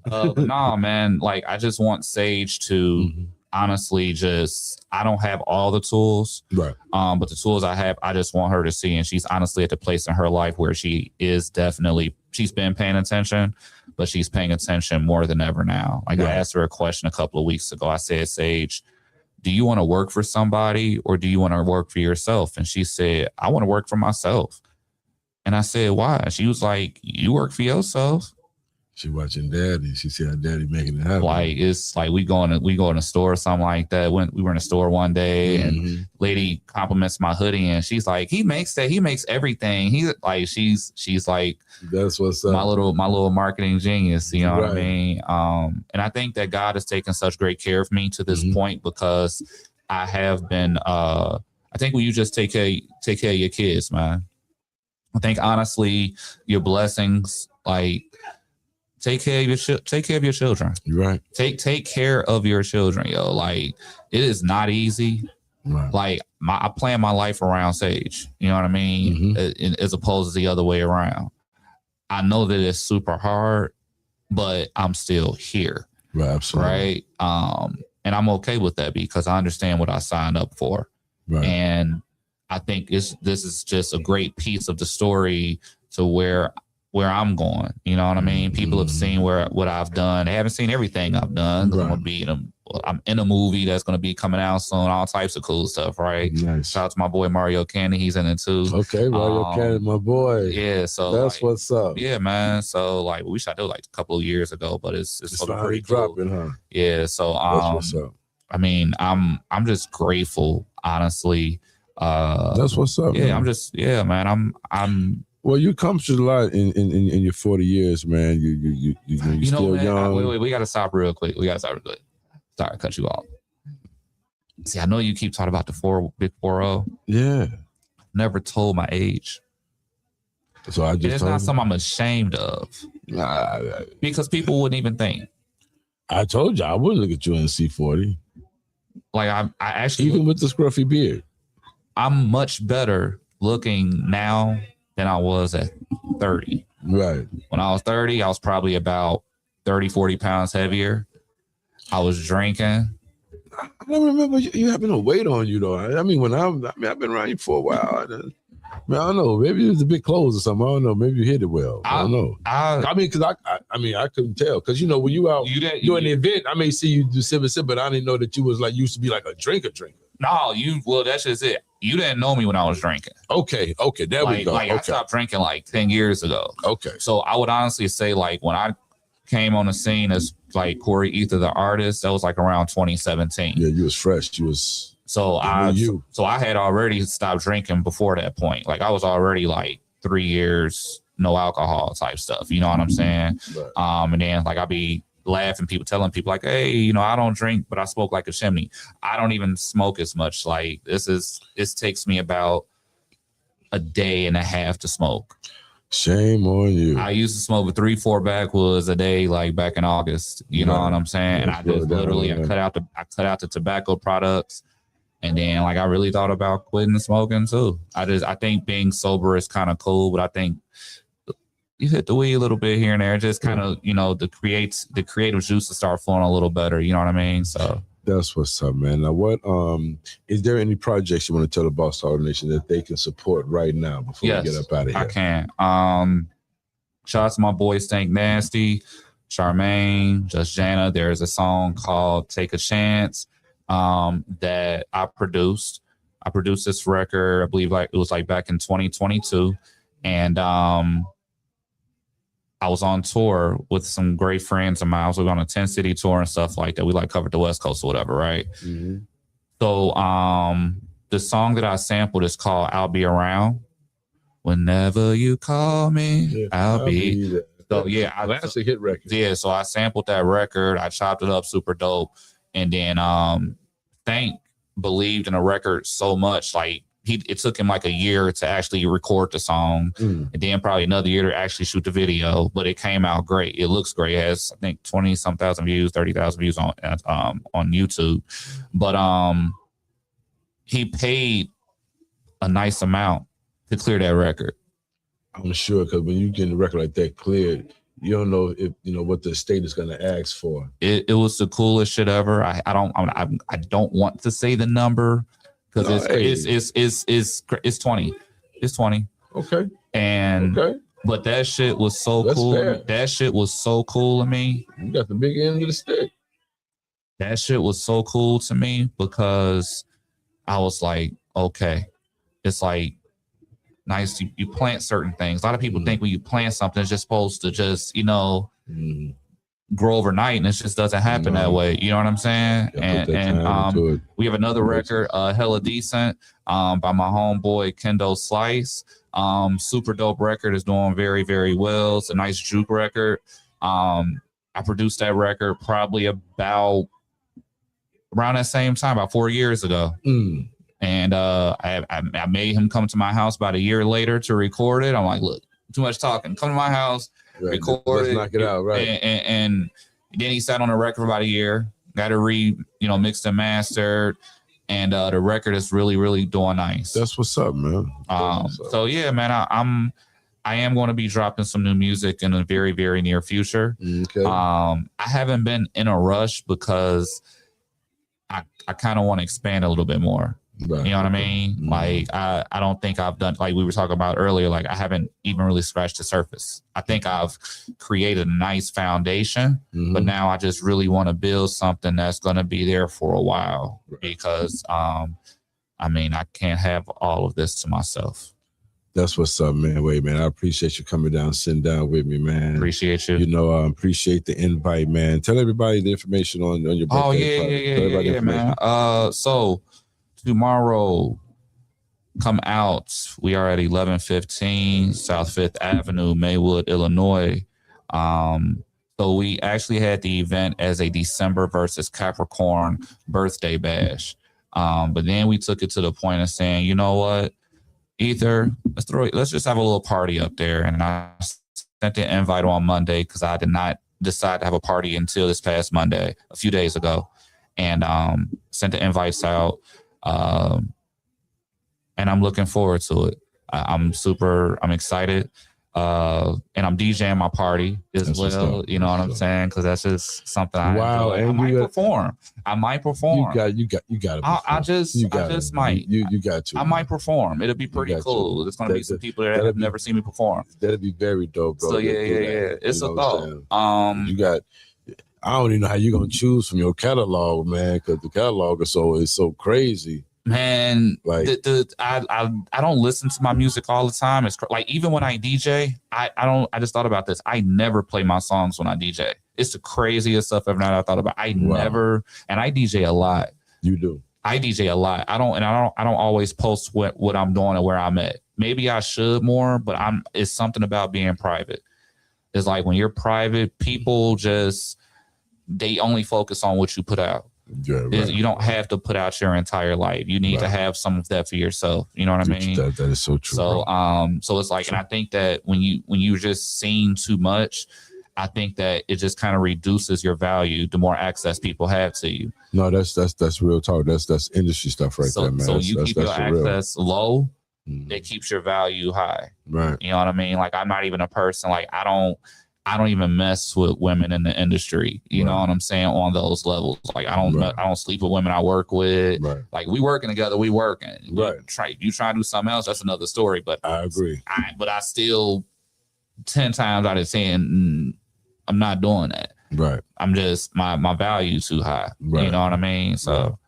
But nah, man. Like, I just want Sage to honestly just. I don't have all the tools, right? But the tools I have, I just want her to see, and she's honestly at the place in her life where she is definitely. She's been paying attention, but she's paying attention more than ever now. Like, I asked her a question a couple of weeks ago. I said, Sage, do you want to work for somebody or do you want to work for yourself? And she said, I want to work for myself. And I said, why? She was like, you work for yourself. She watching daddy. She see how daddy making it happen. Like it's like we go in a store or something like that. We were in a store one day and lady compliments my hoodie and she's like, he makes everything. He's like she's like, that's what's up. My little marketing genius, you know what I mean? And I think that God has taken such great care of me to this point because I have been I think when you just take care of your kids, man. I think honestly, your blessings, like take care of your children. Right. Take care of your children, yo. Like it is not easy. Right. Like I plan my life around Sage. You know what I mean? As opposed to the other way around. I know that it's super hard, but I'm still here. Right. Absolutely. Right. And I'm okay with that because I understand what I signed up for. Right. And I think this is just a great piece of the story to where I'm going. You know what I mean? People have seen what I've done. They haven't seen everything I've done. Right. I'm in a movie that's going to be coming out soon. All types of cool stuff, right? Nice. Shout out to my boy Mario Candy. He's in it too. Okay, Mario Candy, my boy. Yeah, so that's like, what's up. Yeah, man. So like we shot it like a couple of years ago, but it's finally dropping, huh? Yeah. So that's what's up. I mean, I'm just grateful, honestly. That's what's up. Yeah, man. Man. I'm. Well, you accomplished a lot in your 40 years, man. You're still man, young. Wait, we got to stop real quick. Sorry, cut you off. See, I know you keep talking about the big 4-0. Yeah. Never told my age. So I just. It's not something I'm ashamed of. Nah. Because people wouldn't even think. I told you I would look at you in C40. Like I actually, even with the scruffy beard, I'm much better looking now than I was at 30. Right. When I was 30, I was probably about 30, 40 pounds heavier. I was drinking. I don't remember you having a weight on you though. I mean, I've been around you for a while. I don't know. Maybe it was the big clothes or something. I don't know. Maybe you hit it well. I don't know. I mean, because I couldn't tell. Because when you out doing the event, I may see you do sip, but I didn't know that you was like used to be like a drinker. No, that's just it. You didn't know me when I was drinking. Okay, there we go. I stopped drinking like 10 years ago. Okay. So I would honestly say like when I came on the scene as like Corey Ether the artist, that was like around 2017. Yeah, you was fresh. You was. So I had already stopped drinking before that point. Like I was already like 3 years no alcohol type stuff. You know what I'm saying? Right. And then like I'd be laughing, telling people like, hey, I don't drink, but I smoke like a chimney. I don't even smoke as much. Like this takes me about a day and a half to smoke. Shame on you. I used to smoke with 3-4 backwoods a day, like back in August. You know what I'm saying? And I just literally I cut out the tobacco products. And then like I really thought about quitting smoking too. I think being sober is kind of cool, but I think you hit the weed a little bit here and there, just kind of, the creative juices start flowing a little better. You know what I mean? So that's what's up, man. Now, what is there any projects you want to tell the Boss Talk Nation that they can support right now before we get up out of here? I can. Shout out to my boy Stank Nasty, Charmaine, Just Jana. There's a song called Take a Chance that I produced. I produced this record, I believe like it was like back in 2022. And I was on tour with some great friends of mine. We were on a 10-city tour and stuff like that. We like covered the West Coast or whatever, right? Mm-hmm. So the song that I sampled is called I'll Be Around. Whenever you call me, I'll be there. So yeah, that's a hit record. Yeah, so I sampled that record. I chopped it up super dope. And then Thank believed in the record so much, like it took him like a year to actually record the song, and then probably another year to actually shoot the video. But it came out great. It looks great. It has, I think, 20-some thousand views, 30,000 views on YouTube. But he paid a nice amount to clear that record. I'm sure, because when you get a record like that cleared, you don't know if what the state is going to ask for. It was the coolest shit ever. I don't want to say the number. Because it's 20. It's 20. Okay. But that shit was so cool. Fair. That shit was so cool to me. You got the big end of the stick. That shit was so cool to me because I was like, okay. It's like nice. You plant certain things. A lot of people think when you plant something, it's just supposed to just, grow overnight, and it just doesn't happen that way. You know what I'm saying? And we have another record, Hella Decent, by my homeboy Kendo Slice. Super dope record, is doing very, very well. It's a nice juke record. I produced that record probably about around that same time, about 4 years ago. And I made him come to my house about a year later to record it. I'm like, look, too much talking. Come to my house, record Let's it, knock it out, right? And then he sat on the record for about a year. Got it mixed and mastered, and the record is really, really doing nice. That's what's up, man. So yeah, man, I am going to be dropping some new music in the very, very near future. Okay. I haven't been in a rush because I kind of want to expand a little bit more. Right. You know what I mean? Like, I don't think I've done, like we were talking about earlier, like I haven't even really scratched the surface. I think I've created a nice foundation, but now I just really want to build something that's going to be there for a while because, I can't have all of this to myself. That's what's up, man. Wait, man, I appreciate you coming down, sitting down with me, man. Appreciate you. Appreciate the invite, man. Tell everybody the information on your birthday. Oh, yeah, man. So tomorrow, come out. We are at 1115 South 5th Avenue, Maywood, Illinois. So we actually had the event as a December versus Capricorn birthday bash. But then we took it to the point of saying, you know what? Ether, let's just have a little party up there. And I sent the invite on Monday because I did not decide to have a party until this past Monday, a few days ago. And sent the invites out. And I'm looking forward to it. I'm excited. And I'm DJing my party as well. You know what I'm saying? Because that's just something I enjoy. I might perform. You got to. I just might. You got to. I might perform. It'll be pretty cool. There's going to be some people that have never seen me perform. That'd be very dope, bro. So yeah. It's a thought. You got. I don't even know how you're gonna choose from your catalog, man, because the catalog is so crazy. Man, like I don't listen to my music all the time. It's like even when I DJ, I just thought about this. I never play my songs when I DJ. It's the craziest stuff ever I thought about. Never, and I DJ a lot. You do. I DJ a lot. I don't always post what I'm doing and where I'm at. Maybe I should more, but it's something about being private. It's like when you're private, people they only focus on what you put out. Yeah, right. You don't have to put out your entire life. You need to have some of that for yourself. You know what I mean? That is so true. So, so it's like, and I think that when you're just seeing too much, I think that it just kind of reduces your value the more access people have to you. No, that's real talk. That's industry stuff right there, man. So you keep your access low, Mm-hmm. it keeps your value high. Right. You know what I mean? Like, I'm not even a person, like, I don't even mess with women in the industry. You know what I'm saying? On those levels. Like, I don't sleep with women I work with. Right. Like, we working together, we working. Right. You try to do something else, that's another story. But I agree. But I still 10 times out of 10, I'm not doing that. Right. I'm just my value too high. Right. You know what I mean? So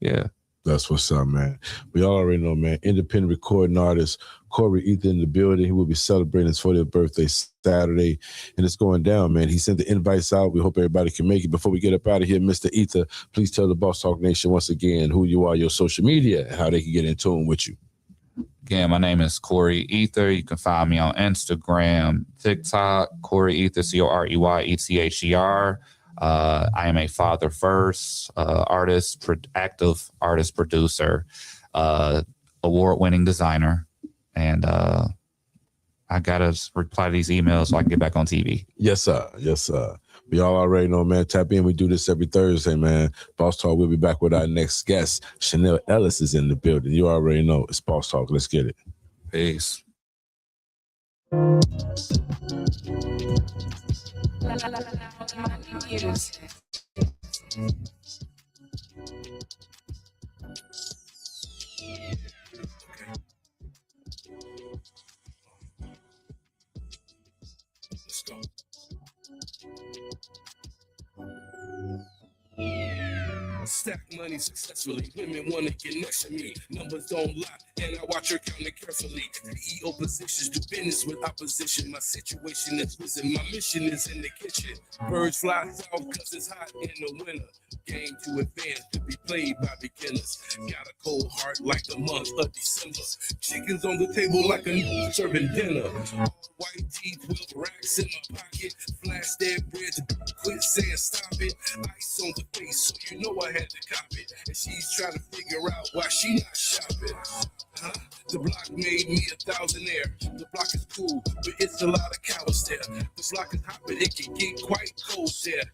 yeah. That's what's up, man. We all already know, man. Independent recording artist Corey Ether in the building. He will be celebrating his 40th birthday Saturday, and it's going down, man. He sent the invites out. We hope everybody can make it. Before we get up out of here, Mr. Ether, please tell the Boss Talk Nation once again who you are, your social media, and how they can get in tune with you. Again, my name is Corey Ether. You can find me on Instagram, TikTok, Corey Ether, CoreyEther. I am a father first, artist, active artist, producer, award-winning designer, and I gotta reply to these emails so I can get back on TV. Yes, sir. Yes, sir. We all already know, man. Tap in. We do this every Thursday, man. Boss Talk. We'll be back with our next guest. Chanel Ellis is in the building. You already know. It's Boss Talk. Let's get it. Peace. Let's go. Stack money successfully. Women wanna get next to me. Numbers don't lie, and I watch her count it carefully. CEO positions do business with opposition. My situation is risen. My mission is in the kitchen. Birds fly south cause it's hot in the winter. Game to advance to be played by beginners. Got a cold heart like the month of December. Chickens on the table like a serving dinner. White teeth with racks in my pocket. Flash that bread to quit saying stop it. Ice on the face, so you know I had to cop it. And she's trying to figure out why she not shopping. Huh? The block made me a thousandaire. The block is cool, but it's a lot of cows there. The block is hot, but it can get quite cold there.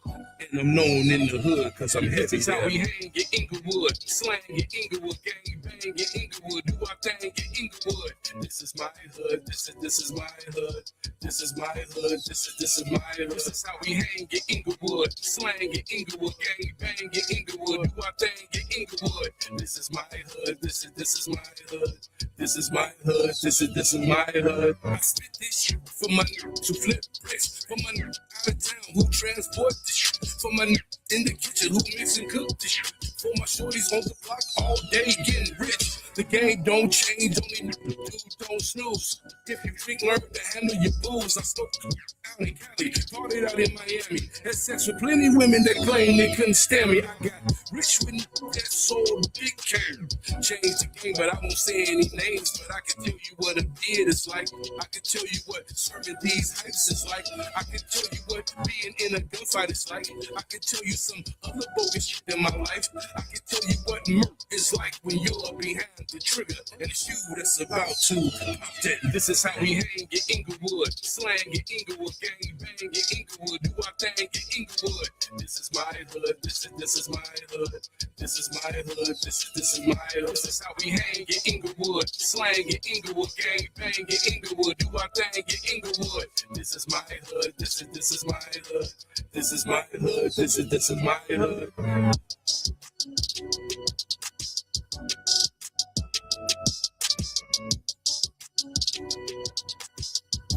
And I'm known in the hood, cause I'm heavy. This is how we hang in Inglewood. Slang in Inglewood, gang bang in Inglewood. Do our thing in Inglewood. This is my hood, this is my hood. This is my hood, this is my hood. This is how we hang in Inglewood. Slang in Inglewood, gang bang in Inglewood. Do our thing in Inglewood. This is my hood, this is my hood. This is my hood, this is my hood. I spit this shit for my niggas who flip bricks, for my niggas out of town who transport this shit, for my niggas in the kitchen who mix and cook this shit, for my shorties on the block all day getting rich. The game don't change, only dudes don't snooze. If you drink, learn to handle your booze. I spoke out in Cali, partied out in Miami. Had sex with plenty women that claimed they couldn't stand me. I got rich with that sold big cane. Changed the game, but I won't say any names. But I can tell you what a beard is like. I can tell you what serving these hypes is like. I can tell you what being in a gunfight is like. I can tell you some other bogus shit in my life. I can tell you what murk is like when you're behind the trigger and it's you that's about to pop that. This is how we hang in Inglewood. Slang in Inglewood, gang bang in Inglewood. Do our thing in Inglewood. This is my hood. This is my hood. This is my hood. This is my hood. This is how we hang in Inglewood. Slang in Inglewood, gang bang in Inglewood. Do our thing in Inglewood. This is my hood. This is my hood. This is my hood. This is my hood.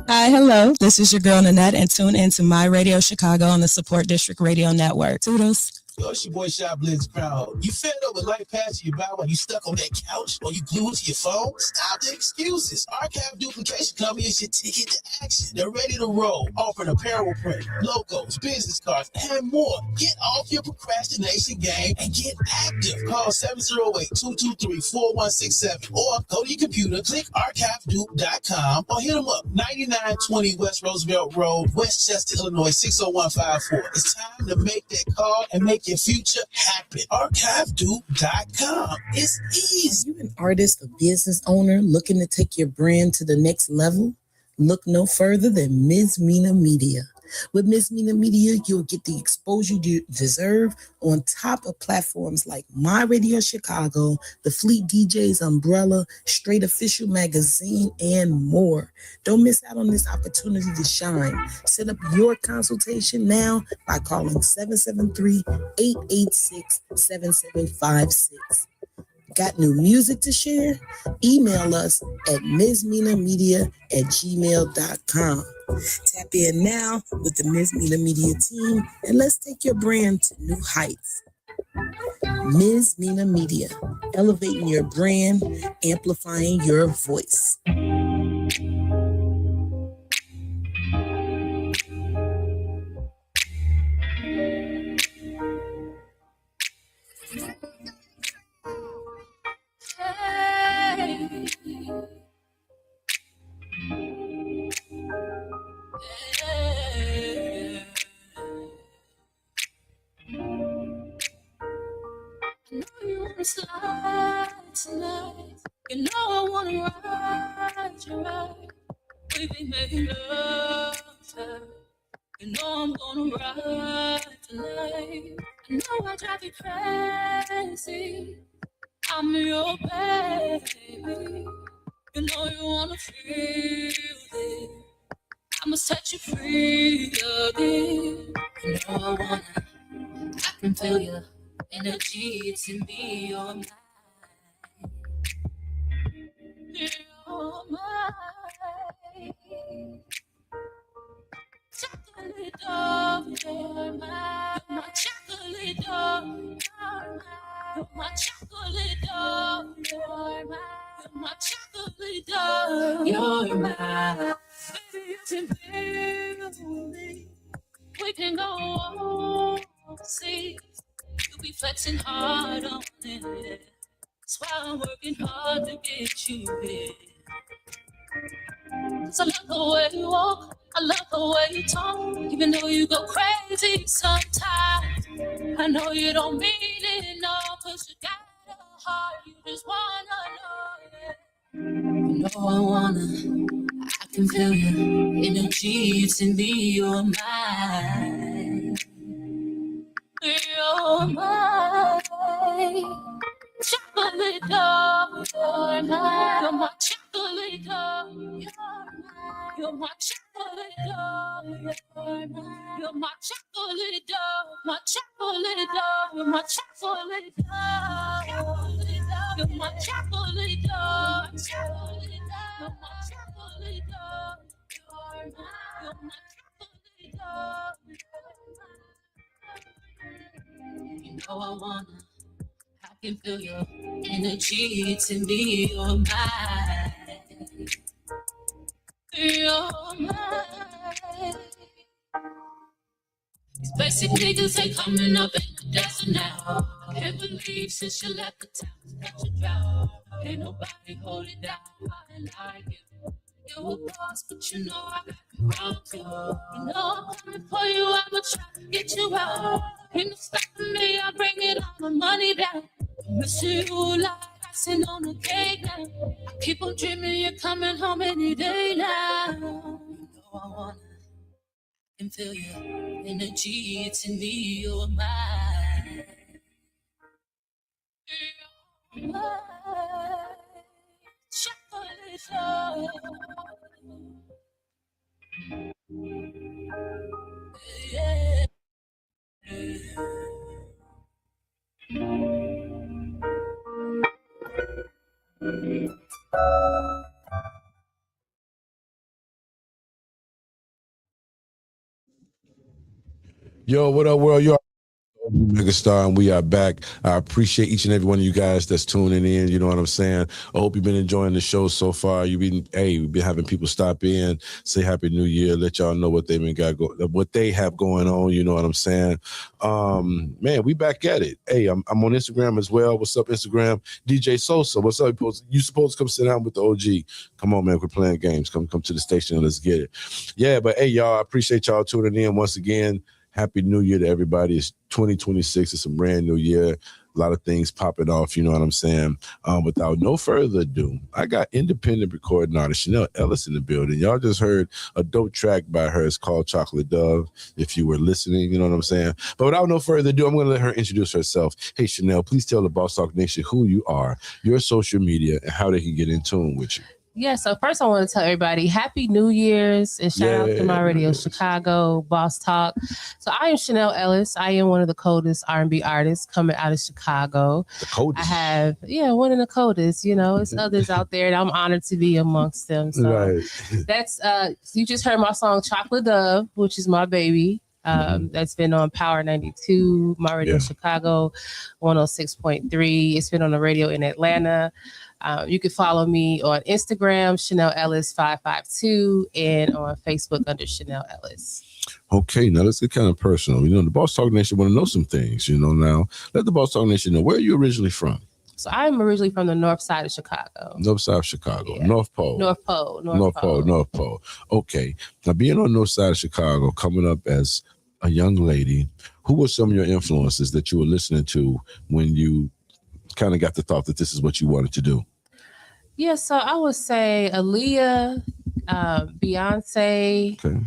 Hi, hello. This is your girl Nanette, and tune into My Radio Chicago on the Support District Radio Network. Toodles. Yo, it's your boy Shot Blitz Crowd. You fed up with life passing you by while you stuck on that couch or you glued to your phone? Stop the excuses. Archive Duplication Company is your ticket to action. They're ready to roll, offering apparel print, logos, business cards, and more. Get off your procrastination game and get active. Call 708-223-4167 or go to your computer, click archivedupe.com or hit them up 9920 West Roosevelt Road, Westchester, Illinois 60154. It's time to make that call and make your future happen. ArchiveDupe.com. It's easy. Are you an artist or business owner looking to take your brand to the next level? Look no further than Ms. Mina Media. With Ms. Mina Media, you'll get the exposure you deserve on top of platforms like My Radio Chicago, the Fleet DJs Umbrella, Straight Official Magazine, and more. Don't miss out on this opportunity to shine. Set up your consultation now by calling 773-886-7756. Got new music to share? Email us at msminamedia@gmail.com. Tap in now with the Ms. Mina Media team and let's take your brand to new heights. Ms. Mina Media, elevating your brand, amplifying your voice. I know you wanna slide tonight. You know I wanna ride you right. We be making love tight. You know I'm gonna ride tonight. I know I drive you crazy. I'm your baby. You know you wanna feel it. I must set you free again. You know I wanna. I can feel your energy. It's in me. You're mine. You're mine. Chocolate dove, you're mine. You're my chocolate dove, you're mine. You're mine. Baby, you can feel me. We can go on. See, you be flexing hard on it. That's why I'm working hard to get you here. 'Cause I love the way you walk, I love the way you talk. Even though you go crazy sometimes, I know you don't mean it, no. 'Cause you got a heart, you just wanna know, yeah. You know I wanna, I can feel your energy, it's in me, you're mine. You're mine. Chocolate dog, you're mine. You're my chocolate dog. You're my chocolate dog. You're mine. You're my chocolate dog. My chocolate dog. You're my chocolate dog. You're my chocolate dog. You're my chocolate dog. You're my chocolate dog. You know I wanna, I can feel your energy, it's in me, you're mine. You're mine. These basic niggas ain't coming up in the desert now. I can't believe since you left the town, that you drowned. Ain't nobody holding down like you. You a boss, but you know I got you wrong too. You know I'm coming for you, I'ma try to get you out. Ain't no stopping me, I'll bring it all my money down. I'm missing you like icing on the cake now. I keep on dreaming you're coming home any day now. You know I wanna, I can feel your energy, it's in me, you're mine. You're mine. Chocolate love. Yeah. Yo, what up, world? You Megastar, and we are back. I appreciate each and every one of you guys that's tuning in. You know what I'm saying? I hope you've been enjoying the show so far. We've been having people stop in, say Happy New Year, let y'all know what what they have going on. You know what I'm saying? Man, we back at it. Hey, I'm on Instagram as well. What's up, Instagram? DJ Sosa. What's up? You supposed to come sit down with the OG? Come on, man. We're playing games. Come to the station and let's get it. Yeah, but hey, y'all, I appreciate y'all tuning in once again. Happy New Year to everybody. It's 2026. It's a brand new year. A lot of things popping off, you know what I'm saying? Without no further ado, I got independent recording artist Chanel Ellis in the building. Y'all just heard a dope track by her. It's called Chocolate Dove, if you were listening, you know what I'm saying? But without no further ado, I'm going to let her introduce herself. Hey, Chanel, please tell the Boss Talk Nation who you are, your social media, and how they can get in tune with you. Yeah, so first I want to tell everybody Happy New Year's and shout out to my radio Chicago, Boss Talk. So I am Chanel Ellis. I am one of the coldest R&B artists coming out of Chicago. The coldest? I have, one of the coldest, it's others out there and I'm honored to be amongst them. So right. That's, you just heard my song Chocolate Dove, which is my baby. That's been on Power 92, my radio Chicago, 106.3. It's been on the radio in Atlanta. You can follow me on Instagram, Chanel Ellis 552, and on Facebook under Chanel Ellis. Okay, now let's get kind of personal. You know, the Boss Talk Nation want to know some things, now. Let the Boss Talk Nation know, where are you originally from? So I'm originally from the north side of Chicago. North side of Chicago. Yeah. North Pole. North Pole. North Pole. Okay. Now, being on the north side of Chicago, coming up as a young lady, who were some of your influences that you were listening to when you kind of got the thought that this is what you wanted to do? Yeah, so I would say Aaliyah, Beyonce. Okay.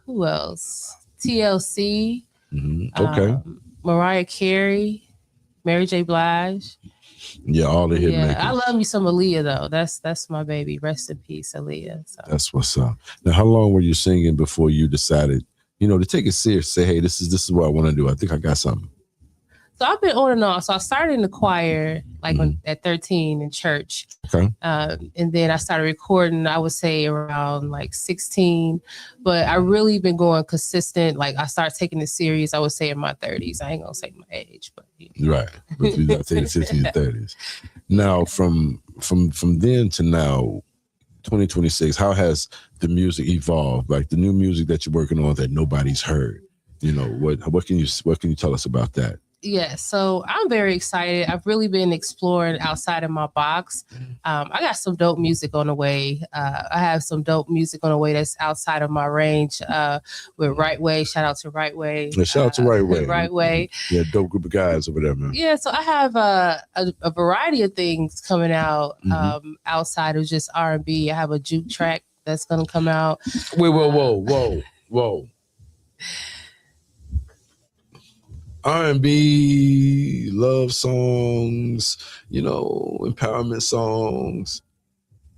Who else? TLC. Mm-hmm. Okay. Mariah Carey, Mary J. Blige. Yeah, all the hit makers. I love me some Aaliyah though. That's my baby. Rest in peace, Aaliyah. So. That's what's up. Now, how long were you singing before you decided, to take it serious? Say, hey, this is what I want to do. I think I got something. So I've been on and off. So I started in the choir, at 13 in church. Okay. And then I started recording, I would say around 16. But I really been going consistent. I started taking it serious, I would say in my 30s. I ain't going to say my age, but. Right. But you're not taking it serious in your 30s. Now, from from then to now, 2026, how has the music evolved? Like the new music that you're working on that nobody's heard. You know, what can you tell us about that? Yeah, so I'm very excited. I've really been exploring outside of my box. I got some dope music on the way. I have some dope music on the way that's outside of my range with Right Way. Shout out to Right Way. Shout out to Right Way. Right Way. Yeah, dope group of guys over there, man. Yeah, so I have a variety of things coming out outside of just R&B. I have a juke track that's going to come out. Wait, whoa. R&B, love songs, you know, empowerment songs,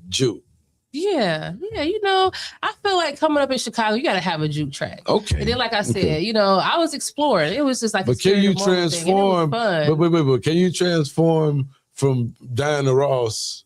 juke. Yeah. You know, I feel like coming up in Chicago, you got to have a juke track. Okay. And then, like I said, you know, I was exploring. It was just like, but can you transform? But wait, can you transform from Diana Ross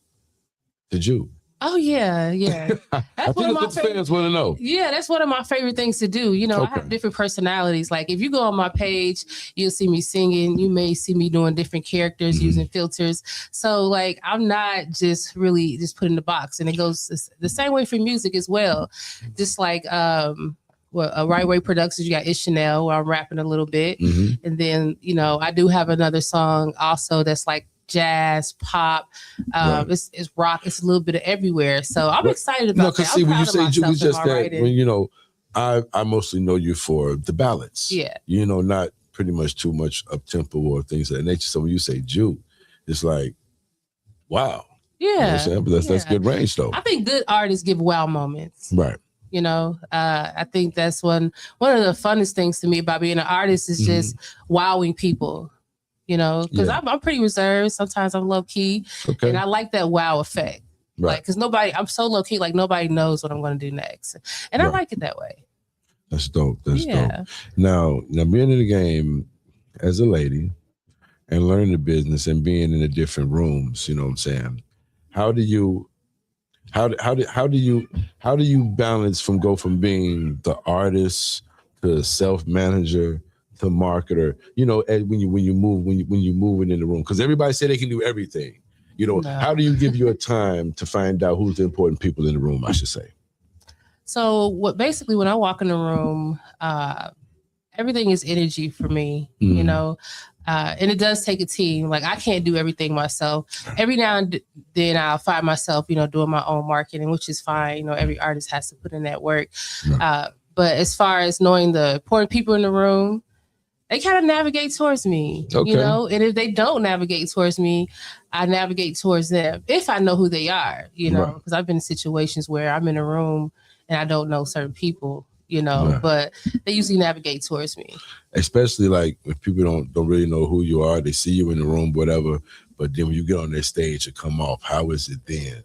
to juke? Oh yeah. I think that's what fans want to know. Yeah, that's one of my favorite things to do. You know, I have different personalities. Like if you go on my page, you'll see me singing. You may see me doing different characters using filters. So like I'm not just really just put in the box. And it goes the same way for music as well. Just like Right Way Productions, you got Ish Chanel where I'm rapping a little bit. And then, you know, I do have another song also that's like jazz, pop, it's rock, it's a little bit of everywhere. So I'm excited about that. No, because see, when you say juke, it's just that when, you know, I mostly know you for the ballads. Yeah. You know, not pretty much too much up tempo or things of that nature. So when you say juke, it's like, wow. Yeah. You know what I'm saying? But that's good range though. I think good artists give wow moments. Right. You know, I think that's one of the funnest things to me about being an artist is just wowing people. You know, because I'm pretty reserved. Sometimes I'm low key, and I like that wow effect. Right. Like, because I'm so low key, like nobody knows what I'm going to do next, and I like it that way. That's dope. That's dope. Now being in the game as a lady and learning the business and being in the different rooms, you know what I'm saying? How do you balance go from being the artist to self-manager to marketer, you know, when you move in the room, because everybody say they can do everything, you know. How do you give your time to find out who's the important people in the room, I should say? So when I walk in the room, everything is energy for me, you know, and it does take a team. Like I can't do everything myself. Every now and then I'll find myself, you know, doing my own marketing, which is fine. You know, every artist has to put in that work. But as far as knowing the important people in the room, they kind of navigate towards me, you know, and if they don't navigate towards me, I navigate towards them if I know who they are, you know, because I've been in situations where I'm in a room and I don't know certain people, you know, but they usually navigate towards me. Especially like if people don't really know who you are, they see you in the room, whatever, but then when you get on their stage and come off, how is it then?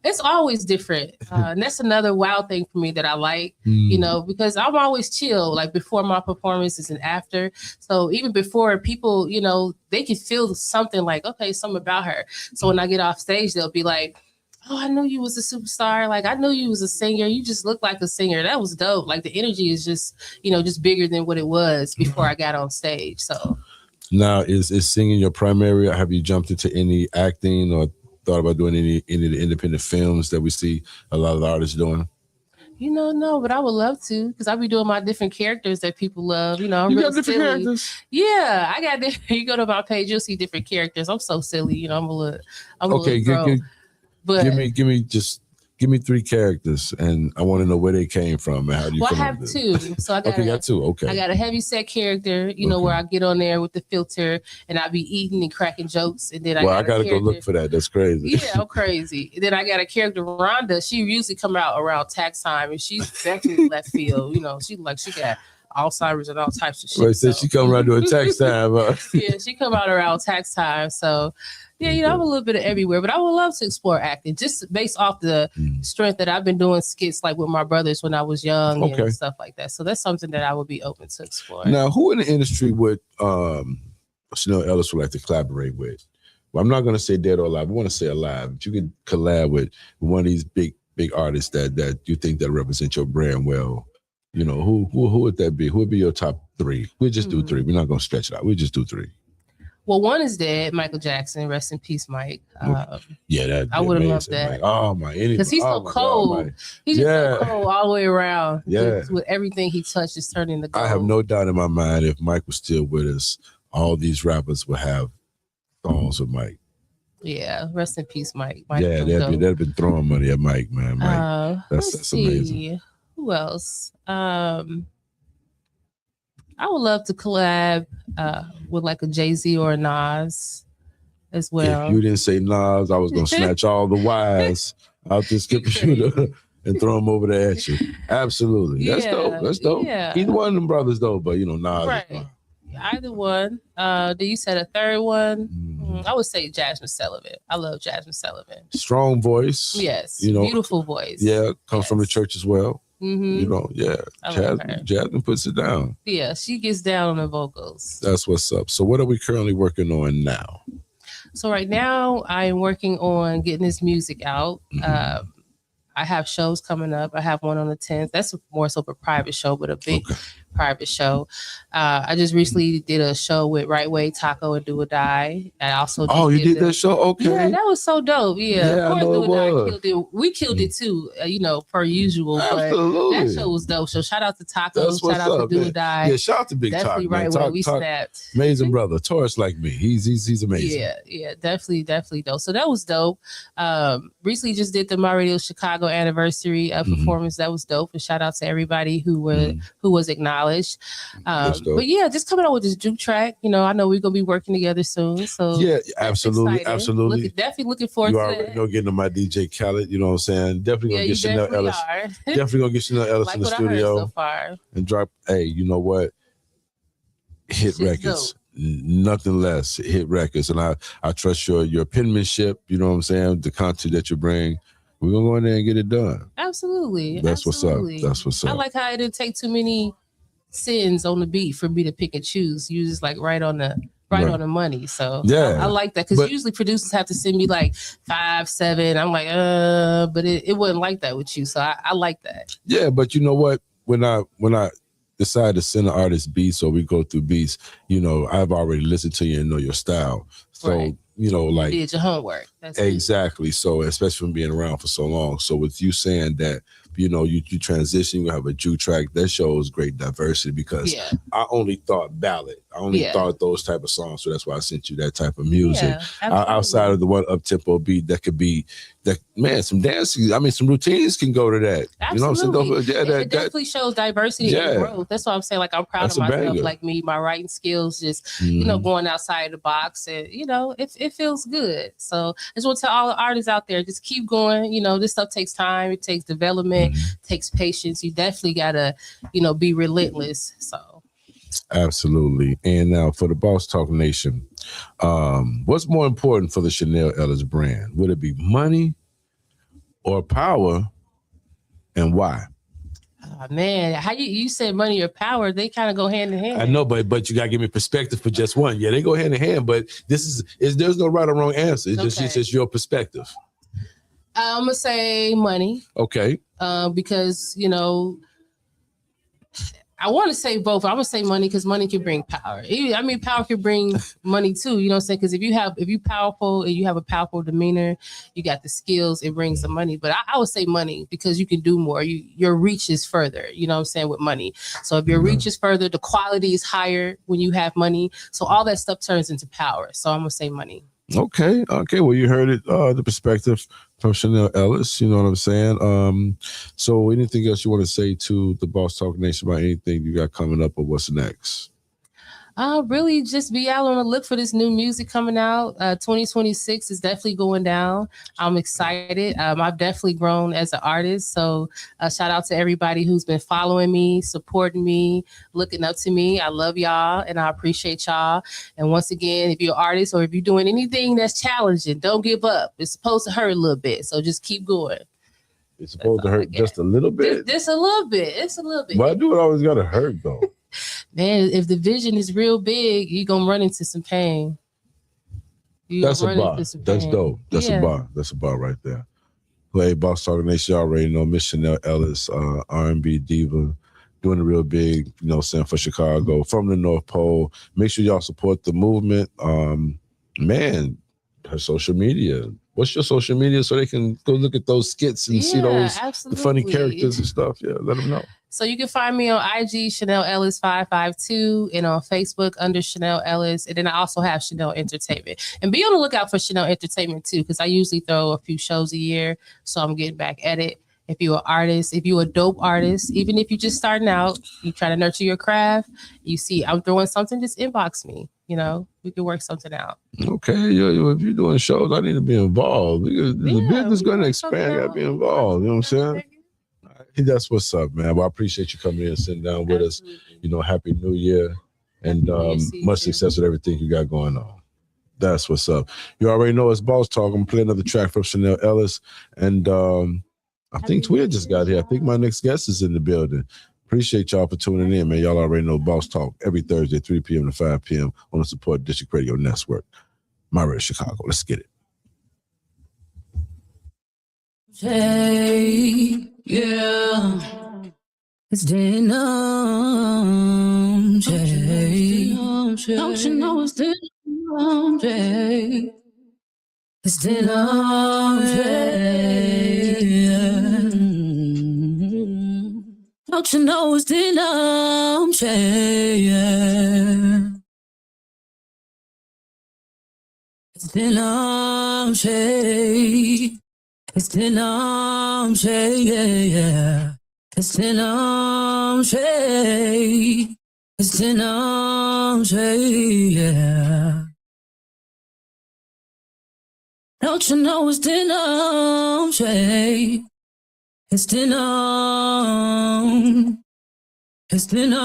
It's always different. And that's another wild thing for me that I like, you know, because I'm always chill, like before my performances and after. So even before people, you know, they can feel something like, okay, something about her. So when I get off stage, they'll be like, oh, I knew you was a superstar. Like, I knew you was a singer. You just look like a singer. That was dope. Like the energy is just, you know, just bigger than what it was before I got on stage. So now is singing your primary? Have you jumped into any acting or thought about doing any of the independent films that we see a lot of the artists doing? You know, no, but I would love to because I'll be doing my different characters that people love. You know, I'm real silly. Characters? Yeah, I got different. You go to my page, you'll see different characters. I'm so silly. You know, I'm a little but give me 3 characters, and I want to know where they came from and how do you. Well, I have 2, so I got 2. Okay, I got a heavy set character, you know, where I get on there with the filter and I be eating and cracking jokes, and then I gotta go look for that. That's crazy. Yeah, I'm crazy. And then I got a character, Rhonda. She usually come out around tax time, and she's definitely left field. You know, she got Alzheimer's and all types of shit. Right, so she come around doing tax time. Yeah, she come out around tax time. So yeah, you know, I'm a little bit of everywhere, but I would love to explore acting just based off the strength that I've been doing skits like with my brothers when I was young and stuff like that. So that's something that I would be open to explore. Now, who in the industry would Chanel Ellis would like to collaborate with? Well, I'm not going to say dead or alive. I want to say alive. But you could collab with one of these big artists that you think that represent your brand well. You know, who would that be? Who would be your top 3? We'll just do 3. We're not going to stretch it out. We'll just do 3. Well, one is dead, Michael Jackson. Rest in peace, Mike. Yeah, I would have loved that. Mike. Oh my, because he's so cold. He's just so cold all the way around. Yeah, with everything he touched is turning to gold. I have no doubt in my mind if Mike was still with us, all these rappers would have songs with Mike. Yeah, rest in peace, Mike. Yeah, they've been throwing money at Mike, man. Mike, that's amazing. Who else? I would love to collab with like a Jay-Z or a Nas as well. If you didn't say Nas, I was gonna snatch all the wires out this computer and throw them over there at you. Absolutely, that's dope. That's dope. Yeah. Either one of them brothers, though, but you know Nas. Right. Either one. You said a third one. I would say Jasmine Sullivan. I love Jasmine Sullivan. Strong voice. Yes. You know, beautiful voice. Yeah, comes from the church as well. Mm-hmm. You know, yeah. Jasmine puts it down. Yeah, she gets down on the vocals. That's what's up. So what are we currently working on now? So right now I am working on getting this music out. I have shows coming up. I have one on the 10th. That's more so a private show, but a big private show. I just recently did a show with Right Way, Taco, and Do or Die. I also you did that show? Okay. Yeah, that was so dope. Yeah, of course, Do or Die killed it. We killed it too, per usual. Absolutely. But that show was dope. So shout out to Taco. That's shout out up, to Do man. or Die. Yeah, shout out to Big Definitely Talk, Right man. Way. We snapped. Amazing brother. Taurus like me. He's amazing. Yeah, definitely dope. So that was dope. Recently just did the My Radio Chicago anniversary performance. That was dope. And shout out to everybody who was acknowledged. But yeah, just coming out with this juke track. You know, I know we're gonna be working together soon. So yeah, absolutely. Definitely looking forward you to already that. know getting to my DJ Khaled. You know what I'm saying? Definitely gonna get Chanel Ellis. Definitely gonna get Chanel Ellis Like in the what I heard studio so far. and drop. Hey, you know what? Hit records. Nothing less. Hit records, and I trust your penmanship. You know what I'm saying? The content that you bring. We're gonna go in there and get it done. Absolutely. That's what's up. That's what's up. I like how it didn't take too many sins on the beat for me to pick and choose. You just like right on the money. So yeah, I like that because usually producers have to send me like 5, 7. I'm like, but it wasn't like that with you. So I like that. Yeah, but you know what? When I decide to send an artist beats or we go through beats, you know, I've already listened to you and know your style. So you know, like you did your homework. That's exactly. So especially from being around for so long. So with you saying that, you know, you transition, you have a juke track, that shows great diversity because I only thought ballad. I only thought those type of songs. So that's why I sent you that type of music. Outside of the one up-tempo beat that could be that, man, some dances, I mean, some routines can go to that. Absolutely. You know what I'm saying? It definitely shows diversity and growth. That's why I'm saying, like, I'm proud of myself. Like me, my writing skills, just, you know, going outside the box and, you know, it feels good. So I just want to tell all the artists out there, just keep going. You know, this stuff takes time. It takes development, takes patience. You definitely got to, you know, be relentless. So. Absolutely. And now for the Boss Talk Nation, what's more important for the Chanel Ellis brand? Would it be money or power, and why? Oh, man, how you said money or power, they kind of go hand in hand. I know, but you gotta give me perspective for just one. Yeah, they go hand in hand, but this is there's no right or wrong answer. It's just your perspective. I'm gonna say money. Okay. Because, you know, I want to say both. I'm gonna say money because money can bring power. I mean, power can bring money too. You know what I'm saying? Because if you powerful and you have a powerful demeanor, you got the skills, it brings the money. But I would say money because you can do more. Your reach is further. You know what I'm saying, with money. So if your reach is further, the quality is higher when you have money. So all that stuff turns into power. So I'm gonna say money. Okay. Well, you heard it. The perspective from Chanel Ellis. You know what I'm saying? So anything else you want to say to the Boss Talk Nation about anything you got coming up or what's next? Really just be out on the look for this new music coming out. 2026 is definitely going down. I'm excited. I've definitely grown as an artist. So shout out to everybody who's been following me, supporting me, looking up to me. I love y'all and I appreciate y'all. And once again, if you're an artist or if you're doing anything that's challenging, don't give up. It's supposed to hurt a little bit. So just keep going. It's supposed to hurt just a little bit? Just a little bit. It's a little bit. Why do it always got to hurt though? Man, if the vision is real big, you're going to run into some pain. That's a bar. That's dope. That's a bar. That's a bar right there. Play Boss Talk Nation, you already know Miss Chanel Ellis, R&B diva, doing it real big, you know, saying for Chicago from the North Pole. Make sure y'all support the movement. Man, her social media. What's your social media so they can go look at those skits and see those the funny characters and stuff? Yeah, let them know. So you can find me on IG, Chanel Ellis 552, and on Facebook under Chanel Ellis. And then I also have Chanel Entertainment. And be on the lookout for Chanel Entertainment too, because I usually throw a few shows a year. So I'm getting back at it. If you're an artist, if you're a dope artist, even if you're just starting out, you try to nurture your craft, you see I'm throwing something, just inbox me. You know, we can work something out. Okay, if you're doing shows, I need to be involved. The business going to expand. I got to be involved. You know what I'm saying? That's what's up, man. Well, I appreciate you coming in and sitting down with us. You know, Happy New Year and much success with everything you got going on. That's what's up. You already know it's Boss Talk. I'm going to play another track from Chanel Ellis. And I think Twitter just got here. I think my next guest is in the building. Appreciate y'all for tuning in, man. Y'all already know Boss Talk every Thursday, 3 p.m. to 5 p.m. on the Support District Radio Network. My Radio Chicago. Let's get it. Hey, yeah, it's denim, Jay. Don't you know it's denim, Jay? It's denim, Jay. Don't you know it's denim, Jay? It's denim, Jay. It's denim, yeah. It's denim, it's denim, yeah. Don't you know it's denim, it's denim, it's denim.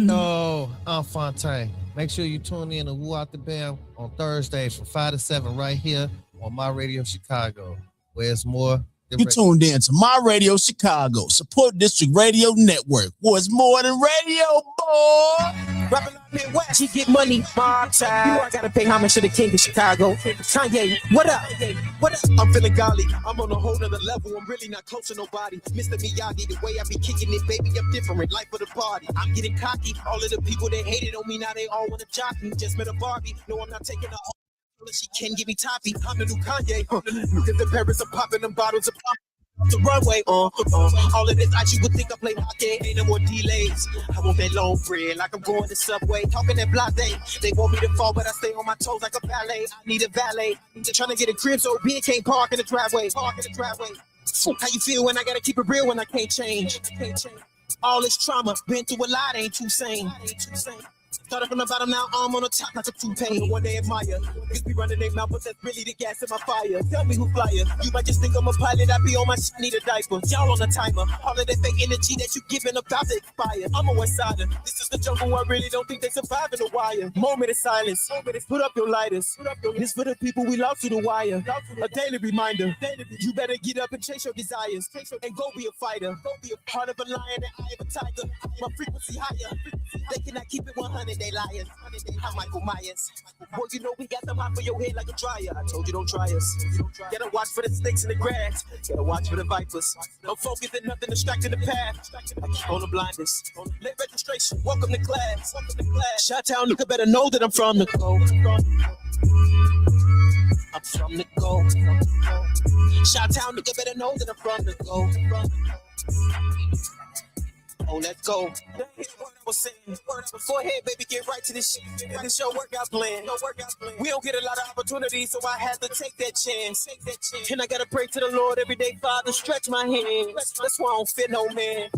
No, I'm Fontaine. Make sure you tune in to Woo Out the Bam on Thursdays from 5 to 7 right here on My Radio Chicago, where it's more than You tuned in to My Radio Chicago, Support District Radio Network, where it's more than radio, boy. Rapping out Midwest, you get money, mob time. You know I gotta pay homage to the king of Chicago. Kanye, what up? What up? I'm feeling golly. I'm on a whole nother level. I'm really not close to nobody. Mr. Miyagi, the way I be kicking it, baby, I'm different. Life of the party. I'm getting cocky. All of the people that hated on me, now they all wanna jock me. Just met a Barbie. No, I'm not taking a she can give me toppy. I'm the new Kanye. Look at the parents are popping them bottles of pop. The runway, all of this ice, you would think I play hockey. Ain't no more delays. I want that long bread, like I'm going to Subway. Talking that blase. They want me to fall, but I stay on my toes like a ballet. I need a valet. They're trying to get a crib so big, can't park in the driveway. How you feel when I gotta keep it real when I can't change? All this trauma, been through a lot, ain't too sane. Started from the bottom, now I'm on the top like a toupee. One day admire, just be running their mouth, but that's really the gas in my fire. Tell me who flyer. You might just think I'm a pilot, I be on my shit, need a diaper. Y'all on the timer, all of that fake energy that you giving about to expire. I'm a West Sider, this is the jungle, I really don't think they survive in the wire. Moment of silence, put up your lighters. This for the people we lost to the wire. A daily reminder, you better get up and chase your desires. And go be a fighter, heart of a lion and eye of a tiger. My frequency higher, they cannot keep it 100. They liars. I'm Michael Myers. Boy, you know we got them hot for your head like a dryer. I told you don't try us. Gotta watch for the snakes in the grass. Gotta watch for the vipers. I'm focused and nothing distracting the path. I keep on the blinders. Late registration. Welcome to class. Chi-Town nigga better know that I'm from the cold. I'm from the gold. Chi-Town nigga better know that I'm from the gold. Oh, let's go. Before ahead, baby, get right to this shit. This your workout plan. We don't get a lot of opportunities, so I had to take that chance. And I gotta pray to the Lord every day, Father, stretch my hands. That's why I don't fit no man.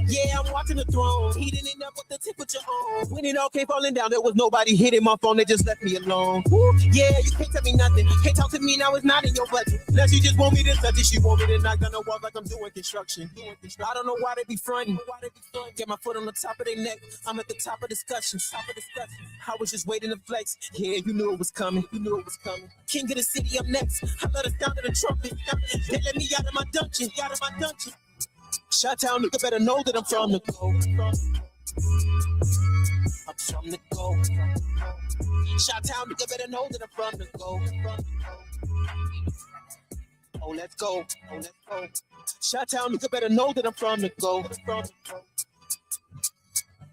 Yeah, I'm watching the throne. He didn't end up with the temperature on. When it all came falling down, there was nobody hitting my phone. They just left me alone. Yeah, you can't tell me nothing. Can't talk to me now. It's not in your budget. Now she just want me to touch it. She want me to knock on the walls like I'm doing construction. I don't know why they be fronting. Get my foot on the top of their neck. I'm at the top of discussions. I was just waiting to flex. Yeah, you knew it was coming. King of the city, I'm next. I love the sound of the trumpet. They let me out of my dungeon. Chi-Town nigga better know that I'm from the gold. I'm from the gold. Chi-Town nigga better know that I'm from the gold. Oh, let's go. Oh, let's go. Shot-town nigga better know that I'm from the go.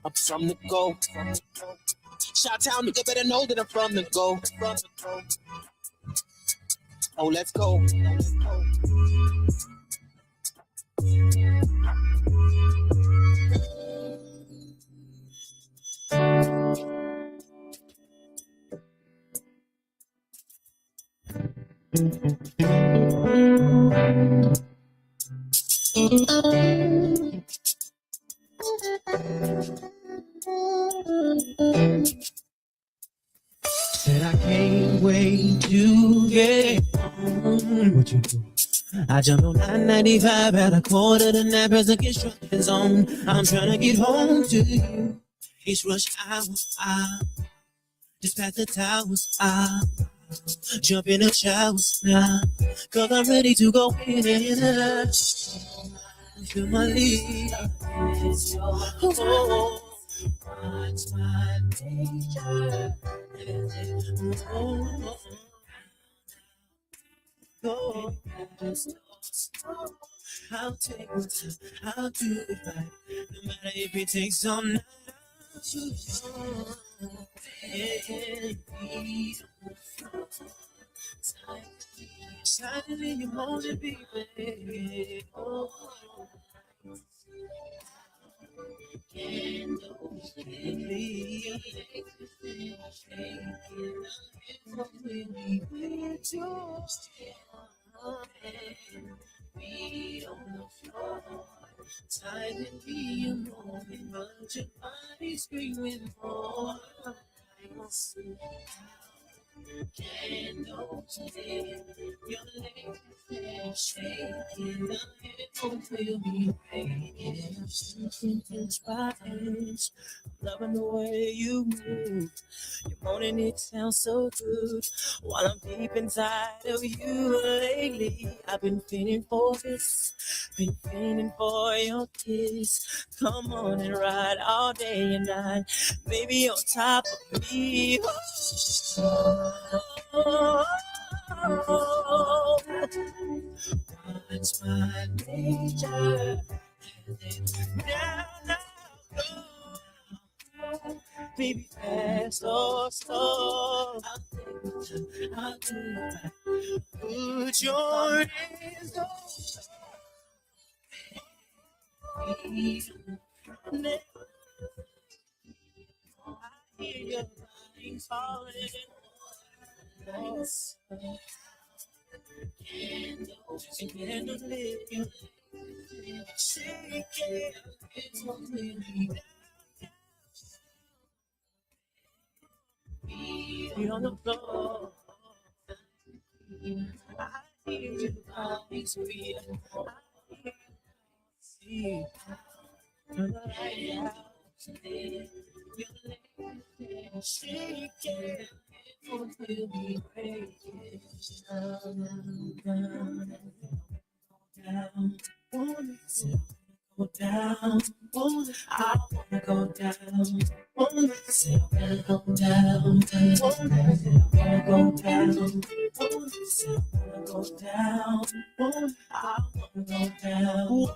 I'm from the go. Shot-town nigga better know that I'm from the go. Oh, let's go. Oh, let's go. Said I can't wait to get home. What you do? I jumped on 995 at a quarter to 9 present construction zone. I'm trying to get home to you. It's rush hour. Just past the towers. Jump in the showers now. Cause I'm ready to go in. Feel my lead. Oh. What's my danger? Go. I'll take my time. I'll do it right. No matter if it takes all night. I'll choose shining in your morning, baby. Oh. Candles, be on the floor. Time to be a moment, but your body's screaming for. Candles, your legs shaking, the headphones will be breaking. Something inch by inch, loving the way you move. Your morning, it sounds so good. While I'm deep inside of you lately, I've been feeling for this, been feeling for your kiss. Come on and ride all day and night, baby, on top of me. What's my nature? Now, go. Baby, fast or slow. I'll do it. Put your hands on me. I hear your body's falling. Nice. Candles lit, you shake it. It's really be on the floor. I hear your body's sweet. I hear you see. Turn the light out. Your legs shake it. It will be breaking down, down, down. Wanna go down, I wanna go down. Wanna say I wanna go down, wanna go down. Wanna say I wanna go down, I wanna go down.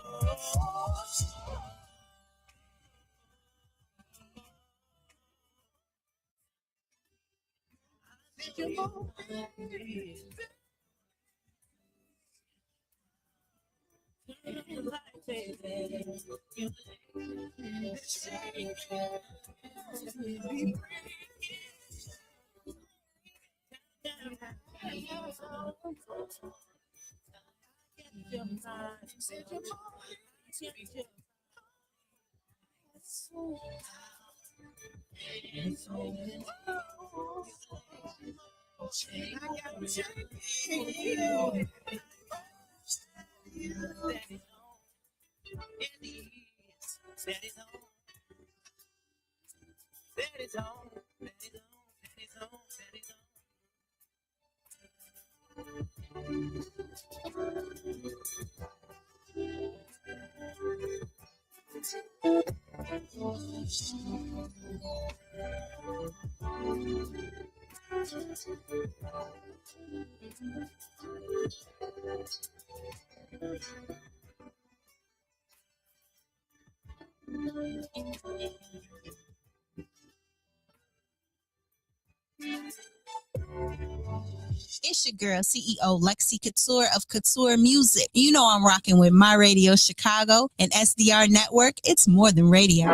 It's your girl, CEO Lexi Couture of Couture Music. You know I'm rocking with My Radio Chicago and SDR Network. It's more than radio.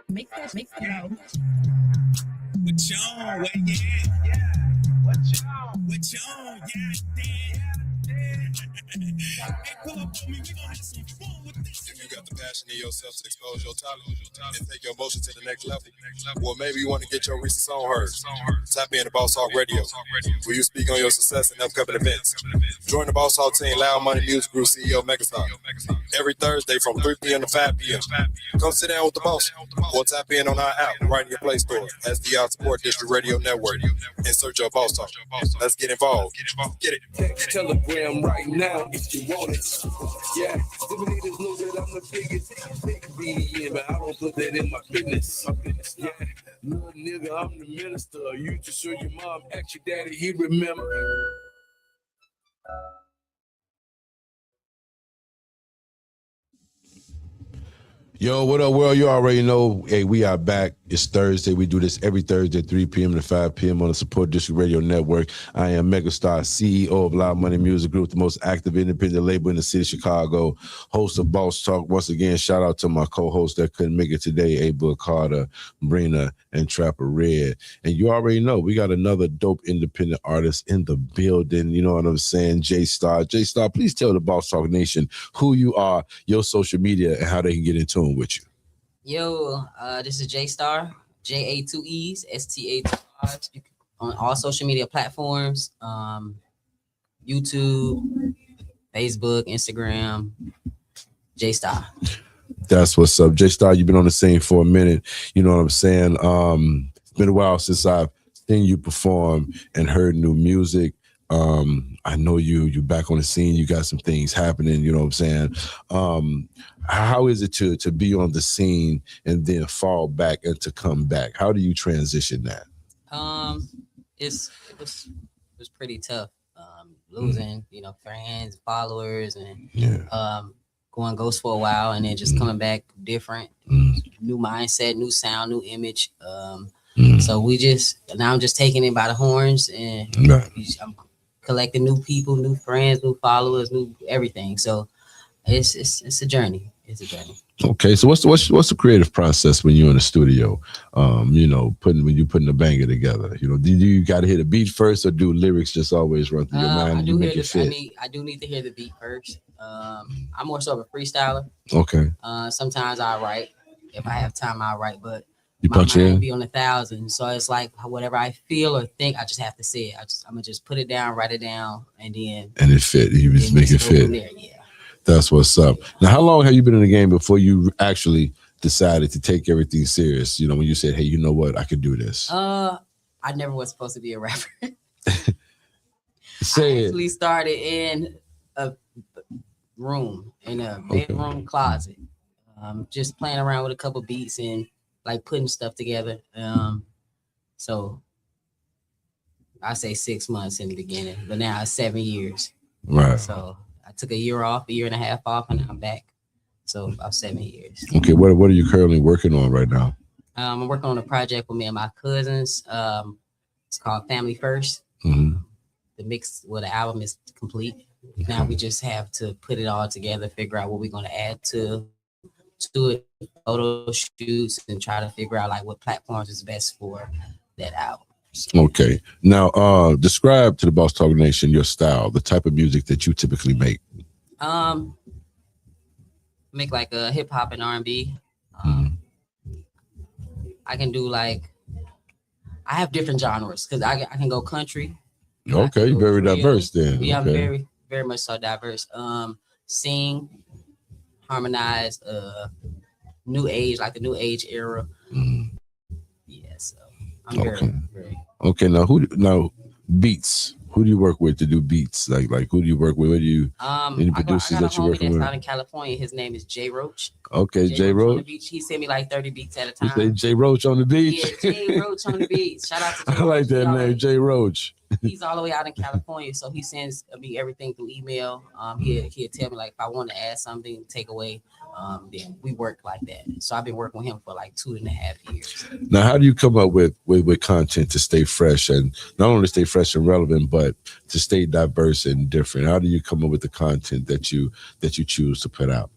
Make that loud. What y'all, where you at? Yeah. What y'all, Hey, pull up on me, we gonna have some fun with this. If you got the passion in yourself to expose your talent and take your emotion to the next level, well, maybe you want to get your recent song heard. Tap in to Boss Talk Radio, where you speak on your success and upcoming events. Join the Boss Talk team, Loud Money Music Group CEO Megastar, every Thursday from 3 p.m. to 5 p.m. Come sit down with the boss, or tap in on our app right in your Play Store, SDR Support District Radio Network, and search your Boss Talk. Let's get involved. Get it. Text Telegram right now if you want it. Yeah, the niggas know that I'm the biggest BDM, but I don't put that in my business. Yeah, little nigga, I'm the minister. You just show your mom, ask your daddy, he remember. Yo, what up, world? You already know, hey, we are back. It's Thursday. We do this every Thursday at 3 p.m. to 5 p.m. on the Support District Radio Network. I am Megastar, CEO of Loud Money Music Group, the most active independent label in the city of Chicago, host of Boss Talk. Once again, shout out to my co-hosts that couldn't make it today, Abel Carter, Brina, and Trapper Red. And you already know, we got another dope independent artist in the building. You know what I'm saying? J-Star. J-Star, please tell the Boss Talk Nation who you are, your social media, and how they can get in tune with you. Yo, this is J-Star, J-A-2-E's, S-T-A-2-R's, on all social media platforms, YouTube, Facebook, Instagram, J-Star. That's what's up. J-Star, you've been on the scene for a minute. You know what I'm saying? It's been a while since I've seen you perform and heard new music. I know you back on the scene. You got some things happening, you know what I'm saying? How is it to be on the scene and then fall back and to come back? How do you transition that? It was pretty tough. Losing, friends, followers, and going ghost for a while, and then just coming back different, new mindset, new sound, new image. So now I'm just taking it by the horns, and I'm collecting new people, new friends, new followers, new everything. So it's a journey. It's a journey. Okay, so what's the creative process when you're in the studio? When you're putting a banger together, do you got to hear the beat first, or do lyrics just always run through your mind and you make it fit? I do need to hear the beat first. I'm more so of a freestyler. Okay. Sometimes I write. If I have time, I'll write, but you my punch mind in? be on 1,000. So it's like whatever I feel or think, I just have to say it. I'm gonna just put it down, write it down, and it fit. You just make it fit. There, yeah. That's what's up. Now, how long have you been in the game before you actually decided to take everything serious? When you said, hey, you know what, I could do this. I never was supposed to be a rapper. Say I actually started in a room, in a bedroom closet, just playing around with a couple beats and like putting stuff together. So I say 6 months in the beginning, but now it's 7 years. Right. So I took a year off, a year and a half off, and I'm back. So about 7 years. Okay, what are you currently working on right now? I'm working on a project with me and my cousins. It's called Family First. Mm-hmm. The album is complete. Now we just have to put it all together, figure out what we're going to add to it, photo shoots, and try to figure out like what platforms is best for that album. Okay. Now, describe to the Boss Talk Nation your style, the type of music that you typically make. Make like a hip hop and R&B. I can do I have different genres because I can go country. Okay, you're very diverse then. Yeah, okay. I'm very, very much so diverse. Sing, harmonize, new age, like the new age era. Yeah, so I'm very. Okay. Now beats. Who do you work with to do beats? Like who do you work with? Where do you any I producers got a that you're homie working that's with? out in California. His name is Jay Roach. Okay, Jay On the Roach. beach. He sent me like 30 beats at a You time. say Jay Roach on the beach? Yeah, Jay Roach on the beach. Shout out to Jay I like Roach. that name, Jay Roach. He's all the way out in California, so he sends me everything through email. He'll tell me like if I want to add something, take away. Then we work like that. So I've been working with him for like 2.5 years. Now, how do you come up with content to stay fresh and not only stay fresh and relevant, but to stay diverse and different? How do you come up with the content that you choose to put out?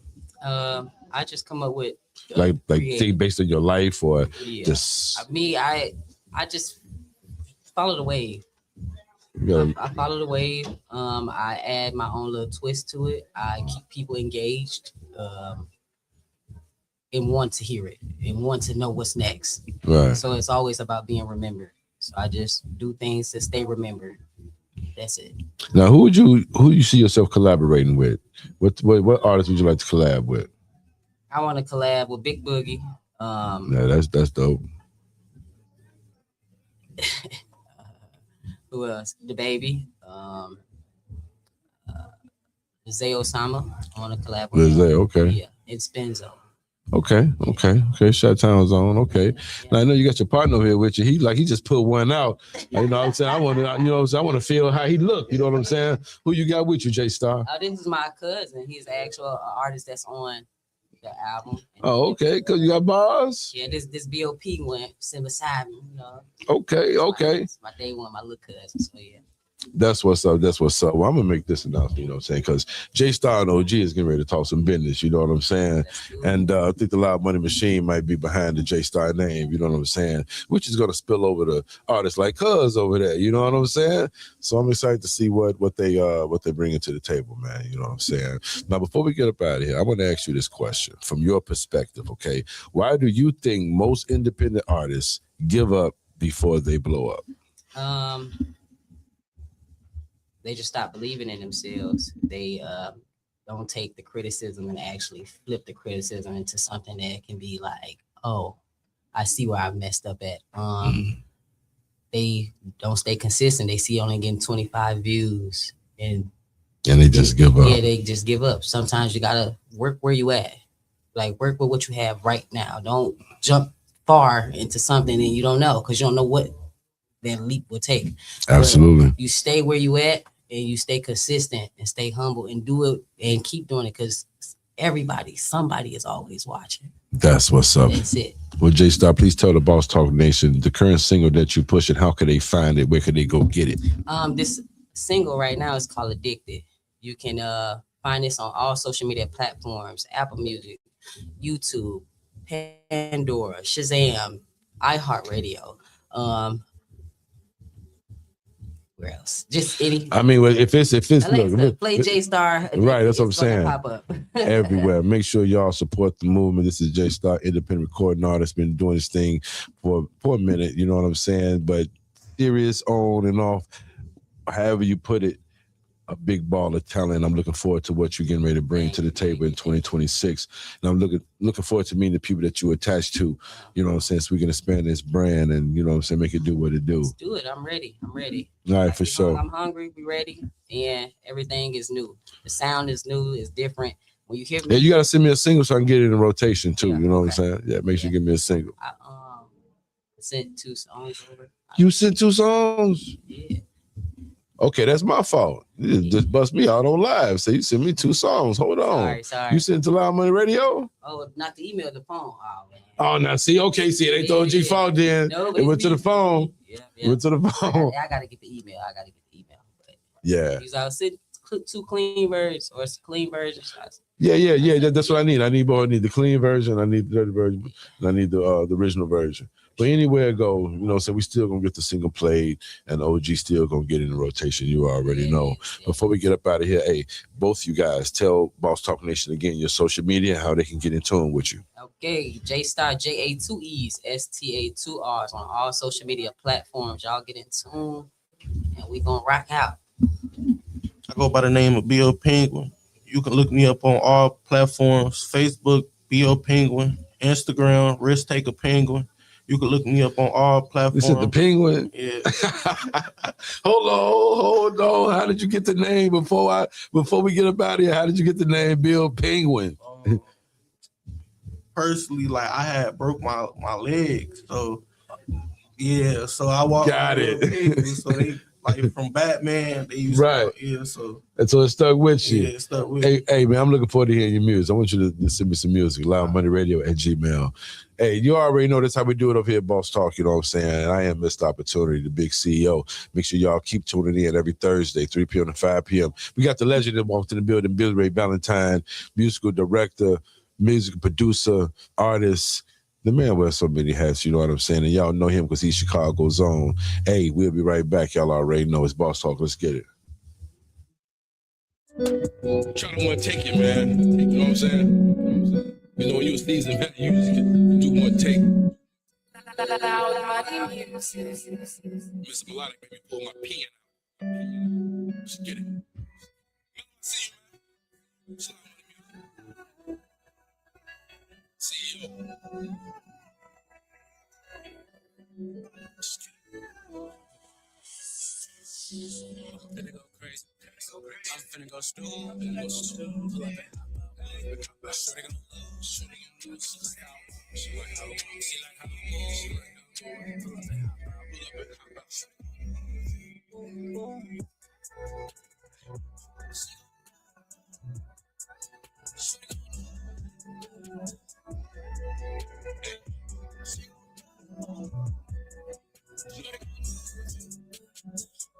I just come up with like think based on your life or just I just follow the wave. I follow the wave. I add my own little twist to it. I keep people engaged and want to hear it and want to know what's next. Right. So it's always about being remembered. So I just do things to stay remembered. That's it. Now, who you see yourself collaborating with? What artists would you like to collab with? I want to collab with Big Boogie. Yeah, that's dope. Who else? The Baby. Zay Osama. I want to collab with Zay, okay. Yeah, and Spenzo. Okay. Shut-Town Zone. Okay. Now I know you got your partner here with you. He just put one out. You know what I'm saying? I want to feel how he look. You know what I'm saying? Who you got with you, J Star? This is my cousin. He's the actual artist that's on the album. Oh, okay. Cause you got bars. Yeah, this BOP went sitting beside me. You know. Okay. It's my day one, my little cousin. So yeah. That's what's up. Well, I'm gonna make this announcement, you know what I'm saying? Because J Star and OG is getting ready to talk some business, you know what I'm saying? And I think the Loud Money Machine might be behind the J Star name, you know what I'm saying? Which is gonna spill over to artists like Cuz over there, you know what I'm saying? So I'm excited to see what they bring to the table, man. You know what I'm saying? Now, before we get up out of here, I want to ask you this question from your perspective, okay? Why do you think most independent artists give up before they blow up? They just stop believing in themselves. They don't take the criticism and actually flip the criticism into something that can be like, oh, I see where I messed up at. They don't stay consistent. They see only getting 25 views and they just give up. Yeah, they just give up. Sometimes you gotta work where you at. Like work with what you have right now. Don't jump far into something and you don't know because you don't know what that leap will take. Absolutely. But you stay where you at and you stay consistent and stay humble and do it and keep doing it because somebody is always watching. That's what's up. That's it. Well, J Star, please tell the Boss Talk Nation the current single that you pushing. How can they find it? Where can they go get it? This single right now is called Addicted. You can find this on all social media platforms: Apple Music, YouTube, Pandora, Shazam, iHeartRadio. Where else? Just any. I mean, if it's Alexa, play J Star. Right, that's what I'm saying. Pop up. Everywhere. Make sure y'all support the movement. This is J Star, independent recording artist, been doing this thing for a minute. You know what I'm saying? But serious on and off, however you put it, a big ball of talent. I'm looking forward to what you're getting ready to bring to the table in 2026. And I'm looking forward to meeting the people that you attached to, you know what I'm saying, so we can expand this brand and, you know what I'm saying, make it do what it do. Let's do it. I'm ready. All right, for sure. I'm hungry. We ready. And everything is new. The sound is new. It's different. When you hear me. Yeah, you got to send me a single so I can get it in rotation too. You know what I'm saying? Yeah, make sure you give me a single. I sent 2 songs over. You sent 2 songs? Yeah. Okay, that's my fault. You just bust me out on live. So you sent me 2 songs. Hold on. Sorry. You sent to Loud Money Radio? Oh, not the email, the phone. Oh, man. Oh, now see, okay, see, they told G fault then. No, it went to the phone. Yeah. It went to the phone. I gotta get the email. But yeah. I'll send 2 clean versions or clean versions. Yeah. That's what I need. I need the clean version. I need the dirty version. And I need the original version. But anywhere I go, you know, so we still gonna get the single played, and OG still gonna get in the rotation. You already know. Before we get up out of here, hey, both you guys, tell Boss Talk Nation again your social media, how they can get in tune with you. Okay, J Star, JA2Es, STA2Rs on all social media platforms. Y'all get in tune, and we gonna rock out. I go by the name of B.O. Penguin. You can look me up on all platforms: Facebook, B.O. Penguin, Instagram, Risk Taker Penguin. You can look me up on all platforms. This is the Penguin. Yeah. Hold on. How did you get the name before we get up out of here? How did you get the name Bill Penguin? Personally, like I had broke my leg, so yeah, so I walked. Got it. So they like from Batman, they used to, so. And so it stuck with you. Yeah, it stuck with me. Hey, man, I'm looking forward to hearing your music. I want you to send me some music, loudmoneyradio@gmail. Hey, you already know that's how we do it over here at Boss Talk, you know what I'm saying? And I am Missed Opportunity, the big CEO. Make sure y'all keep tuning in every Thursday, 3 p.m. to 5 p.m. We got the legend that walked in the building, Billy Ray Valentine, musical director, music producer, artist. The man wears so many hats, you know what I'm saying? And y'all know him because he's Chicago's own. Hey, we'll be right back. Y'all already know it's Boss Talk. Let's get it. Try to want to take it, man. You know what I'm saying? You know, when you're a seasoned vet, you just do one take. Mr. Melodic made me pull my pen out. Let's get it. See you, man. See you. I'm finna go crazy. I'm finna go stupid. Pull up and shorty gon' love. Shorty gon' love. She like how I move. She like how I move. Pull up and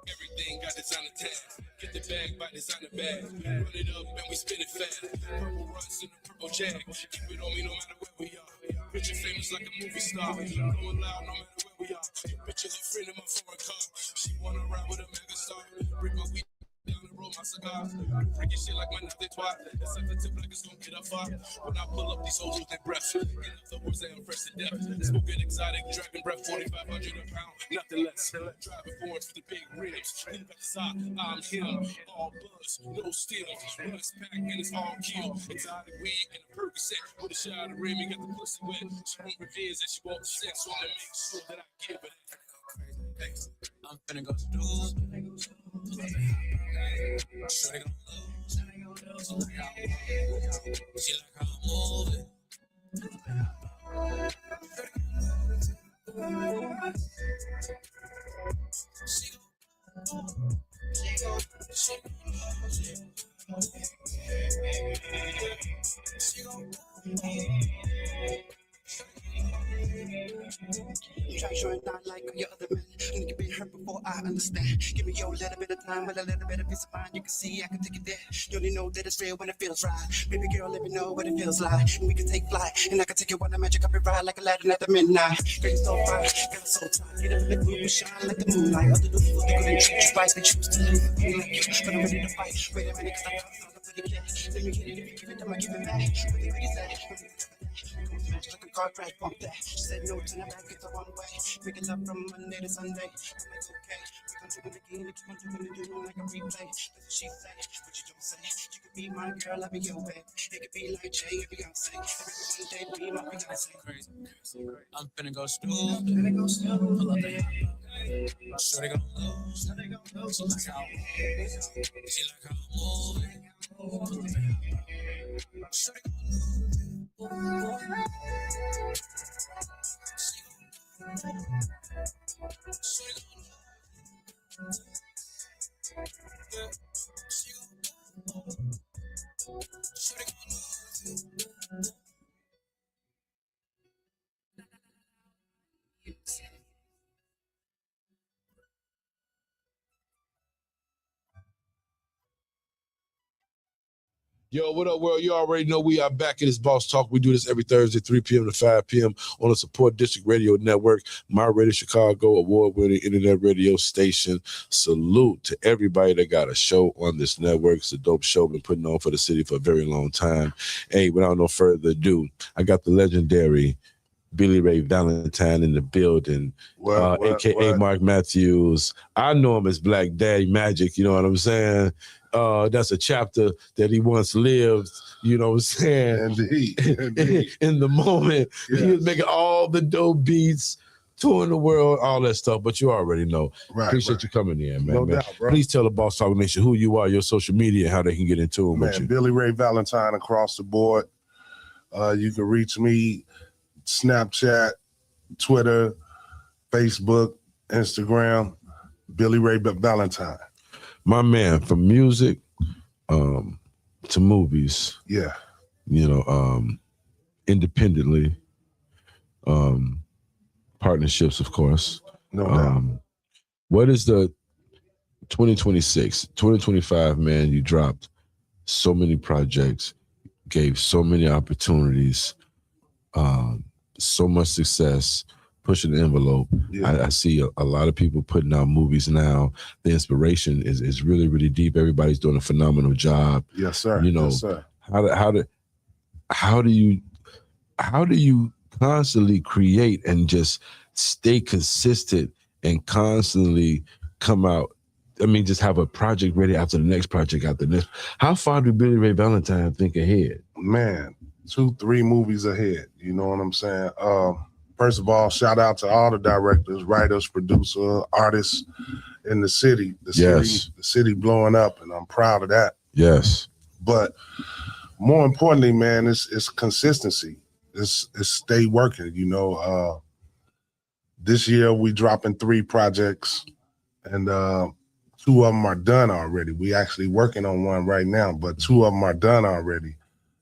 everything got designer tags. Get the bag by designer bag. Run it up and we spin it fast. Purple runs in the purple jag. Keep it on me no matter where we are. Picture famous like a movie star. Going loud no matter where we are. Your bitch is a friend of my foreign car. She wanna ride with a megastar. Bring my weed down and roll my cigars. Freaking shit like my nothing twat. It's like the tip like it's gonna get up far. When I pull up these hoes with their breath. In other words, they impress to death. Smoking exotic, dragon breath, 4,500 a pound. Nothing less. Driving forwards with the big rims. Leave at the side, I'm him. All buzz, no steel. Runs pack and it's all kill. Exotic weed and a Percocet. With a shot of rim, you got the pussy wet. She won't revenge that she won't sex. So I'm gonna make sure that I give it. I'm finna go stupid. Shorty gon' love. She like how I move it. You try showing not like your other men. You can be hurt before I understand. Give me your little bit of time with a little bit of peace of mind. You can see I can take it there. You only know that it's real when it feels right. Baby girl, let me know what it feels like. And we can take flight. And I can take you on a magic up and ride like a ladder at the midnight. Girl, so fine, girl, so tight. You never let me shine like the moonlight. Other dudes, they couldn't treat you right. They choose to lose me like you. But I'm ready to fight. Wait a minute, cause I got something pretty clear. Let me get it. If you give it, I'ma give it back. What they really say? Smash like a car crash, bump that. She said no, turn it back, it's a one way. Making love from Monday to Sunday. I'm like, okay, we gon' do it again. What you gon' do like a replay? That's what she say, but you don't say. You could be my girl, I'll be your babe. It could be like Jay and Beyonce. Every one day, be my Beyonce. Crazy. I'm finna go stupid. Pull up and shorty gon' love. She like how I move. She like how I move. Pull up and shorty gon' love. Yo, what up, world? You already know we are back in this Boss Talk. We do this every Thursday, 3 p.m. to 5 p.m. on the Support District Radio Network, My Radio Chicago, award-winning internet radio station. Salute to everybody that got a show on this network. It's a dope show. Been putting on for the city for a very long time. Hey, without no further ado, I got the legendary Billy Ray Valentine in the building, a.k.a. Mark Matthews. I know him as Black Daddy Magic, you know what I'm saying? that's a chapter that he once lived, you know what I'm saying? Indeed. In the moment, he was making all the dope beats, touring the world, all that stuff, but you already know. Appreciate you coming in, man. No doubt, bro. Please tell the Boss Talk Nation who you are, your social media, and how they can get in tune with you. Billy Ray Valentine across the board. You can reach me Snapchat, Twitter, Facebook, Instagram, Billy Ray Valentine. My man, from music to movies. Yeah. You know, independently, partnerships, of course. No doubt. What is the 2026, 2025, man, you dropped so many projects, gave so many opportunities, so much success, pushing the envelope. I see a lot of people putting out movies now. The inspiration is really, really deep. Everybody's doing a phenomenal job. Yes, sir. You know, yes, sir. how do you constantly create and just stay consistent and constantly come out? I mean, just have a project ready after the next project after the next. How far do Billy Ray Valentine think ahead? Man, 2-3 movies ahead. You know what I'm saying? First of all, shout out to all the directors, writers, producers, artists in the city. The city blowing up, and I'm proud of that. Yes. But more importantly, man, it's consistency. It's stay working. You know, this year we dropping 3 projects, and 2 of them are done already. We actually working on one right now, but 2 of them are done already.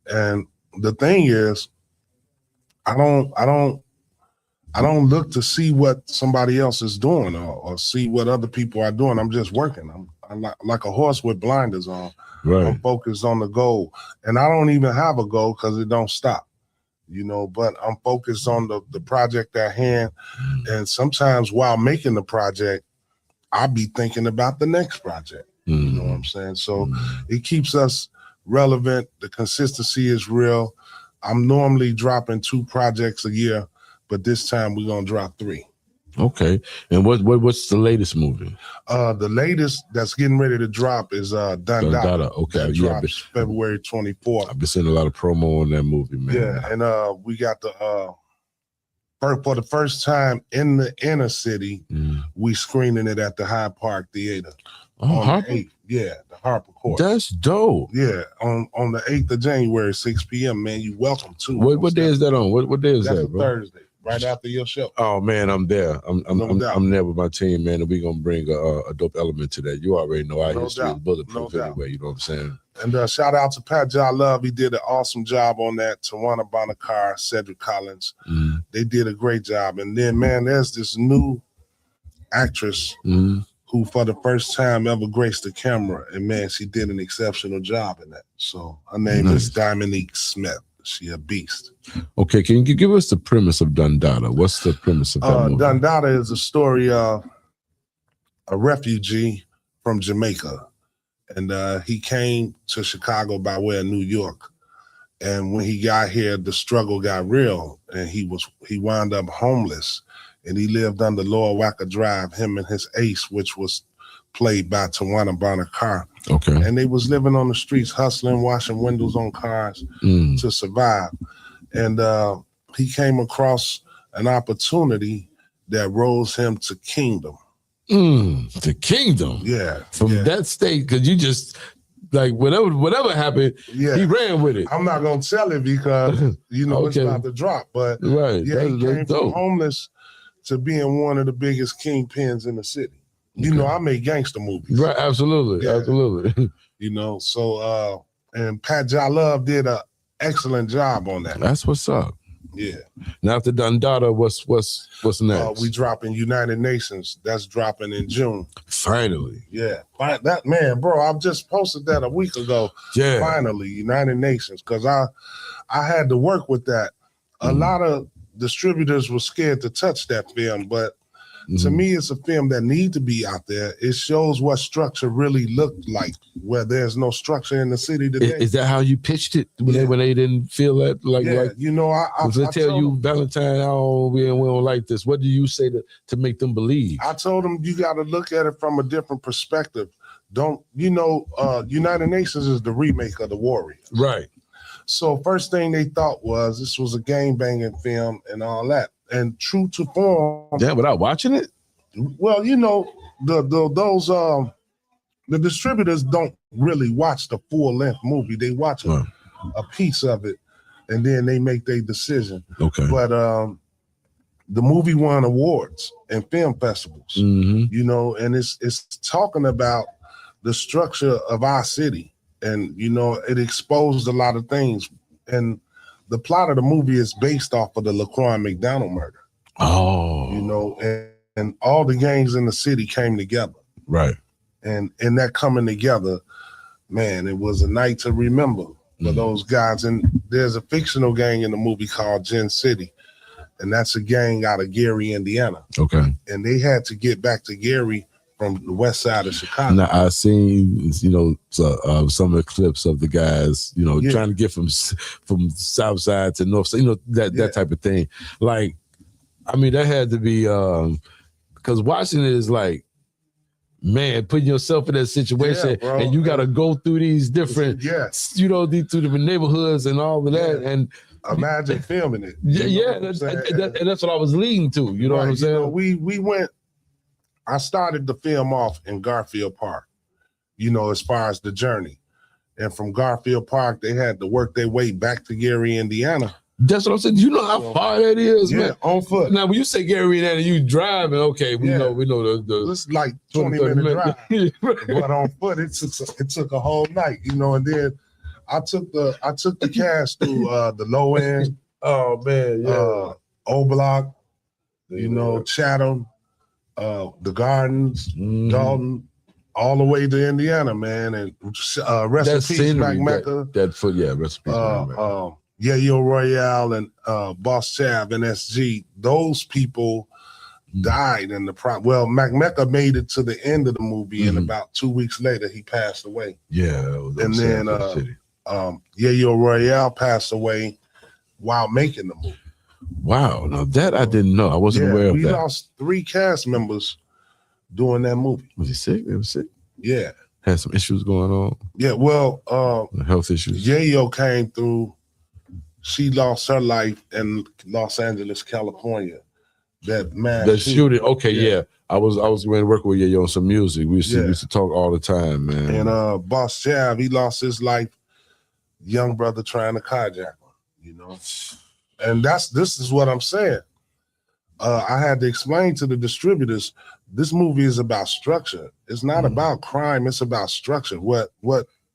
And the thing is, I don't look to see what somebody else is doing or see what other people are doing. I'm just working. I'm like a horse with blinders on. Right. I'm focused on the goal. And I don't even have a goal because it don't stop, you know, but I'm focused on the project at hand. And sometimes while making the project, I'll be thinking about the next project. You know what I'm saying? So it keeps us relevant. The consistency is real. I'm normally dropping 2 projects a year, but this time we're gonna drop 3. Okay. And what's the latest movie? The latest that's getting ready to drop is Dundada. Okay. That drops February 24th. I've been seeing a lot of promo on that movie, man. Yeah, and we got the for the first time in the inner city, we screening it at the Hyde Park Theater. Oh, on Harper? the 8th. Yeah, the Harper Court. That's dope. Yeah, on the 8th of January, 6 p.m., man. You welcome to. What day is that on? What day is That's that, a bro? Thursday, right after your show. Oh man, I'm there. I'm doubt. there with my team, man, and we're gonna bring a dope element to that. You already know our No history is doubt. bulletproof No doubt. anyway, you know what I'm saying? And shout out to Pat Ja Love. He did an awesome job on that. Tawana Bonakar, Cedric Collins. They did a great job. And then, man, there's this new actress who for the first time ever graced the camera. And man, she did an exceptional job in that. So her name is Dominique Smith. She a beast. Okay, can you give us the premise of Dundada? What's the premise of that movie? Dundada is a story of a refugee from Jamaica. And he came to Chicago by way of New York. And when he got here, the struggle got real. And he wound up homeless. And he lived under Lower Wacker Drive, him and his ace, which was played by Tawana Bonakar. Okay. And they was living on the streets, hustling, washing windows on cars to survive. And he came across an opportunity that rose him to kingdom. The kingdom. Yeah. From that state, because you just like whatever happened, he ran with it. I'm not gonna tell it because it's about to drop. But right, yeah, he came from homeless to being one of the biggest kingpins in the city. You know, I made gangster movies. Right, absolutely, absolutely. You know, so and Pat Ja Love did an excellent job on that. That's what's up. Yeah. Now after Dundada, what's next? We dropping United Nations. That's dropping in June. Finally. Yeah. That man, bro, I've just posted that a week ago. Yeah. Finally, United Nations. Because I had to work with that. A lot of distributors were scared to touch that film, but to me, it's a film that needs to be out there. It shows what structure really looked like, where there's no structure in the city today. Is that how you pitched it when they didn't feel that? Like, you know, I tell you, Valentine, we don't like this. What do you say to make them believe? I told them you got to look at it from a different perspective. United Nations is the remake of The Warriors. Right. So first thing they thought was this was a gang banging film and all that. And true to form. Yeah, without watching it? Well, the distributors don't really watch the full length movie. They watch a piece of it and then they make their decision. Okay. But the movie won awards and film festivals, and it's talking about the structure of our city. And, it exposed a lot of things. And the plot of the movie is based off of the Laquan McDonald murder. Oh. And all the gangs in the city came together. Right. And in that coming together, man, it was a night to remember for those guys. And there's a fictional gang in the movie called Gin City. And that's a gang out of Gary, Indiana. Okay. And they had to get back to Gary from the west side of Chicago. Now I seen, some of the clips of the guys, trying to get from south side to north side, that type of thing. Like, I mean, that had to be because watching it is like, man, putting yourself in that situation, and you got to go through these different, these through different neighborhoods and all of that, and imagine filming it. And that's what I was leading to. You know what I'm saying? We went. I started the film off in Garfield Park. As far as the journey, and from Garfield Park, they had to work their way back to Gary, Indiana. That's what I'm saying. You know how far that is, man. On foot. Now, when you say Gary, Indiana, you driving. Okay, we know the. It's like 20-minute drive, but on foot it took a whole night. And then I took the cast through the low end. Oh man, yeah. O Block, Chatham, the Gardens, Dalton, all the way to Indiana, man. And rest in peace, Mac Mecca. Rest in peace, Yayo Royale and Boss Chav and SG. Those people died in the well, Mac Mecca made it to the end of the movie, and about 2 weeks later he passed away. Yeah, and then Yayo Royale passed away while making the movie. Wow, now that I didn't know. I wasn't aware of that. We lost 3 cast members doing that movie. Was he sick? They were sick? Yeah. Had some issues going on? Yeah, well, health issues. Yayo came through. She lost her life in Los Angeles, California. That shooting. Okay, yeah. I was going to work with Yayo on some music. We used to talk all the time, man. And Boss Chav, he lost his life. Young brother trying to carjack him, And this is what I'm saying. I had to explain to the distributors, this movie is about structure. It's not about crime. It's about structure. What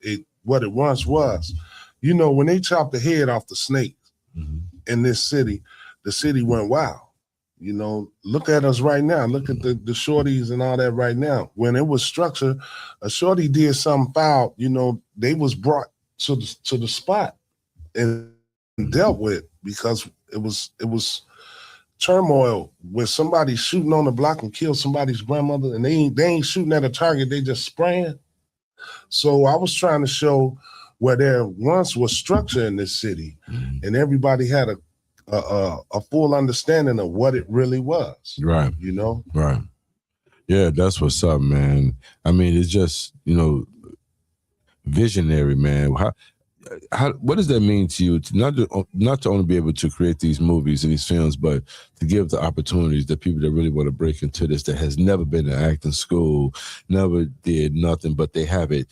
it once was. When they chopped the head off the snake in this city, the city went wild. Look at us right now. Look at the shorties and all that right now. When it was structure, a shorty did something foul, they was brought to the spot and dealt with, because it was turmoil when somebody shooting on the block and kill somebody's grandmother, and they ain't shooting at a target, they just spraying. So I was trying to show where there once was structure in this city, and everybody had a full understanding of what it really was. Right. Right. Yeah, that's what's up, man. I mean, it's just, visionary, man. What does that mean to you? Not to only be able to create these movies and these films, but to give the opportunities that people that really want to break into this, that has never been to acting school, never did nothing, but they have it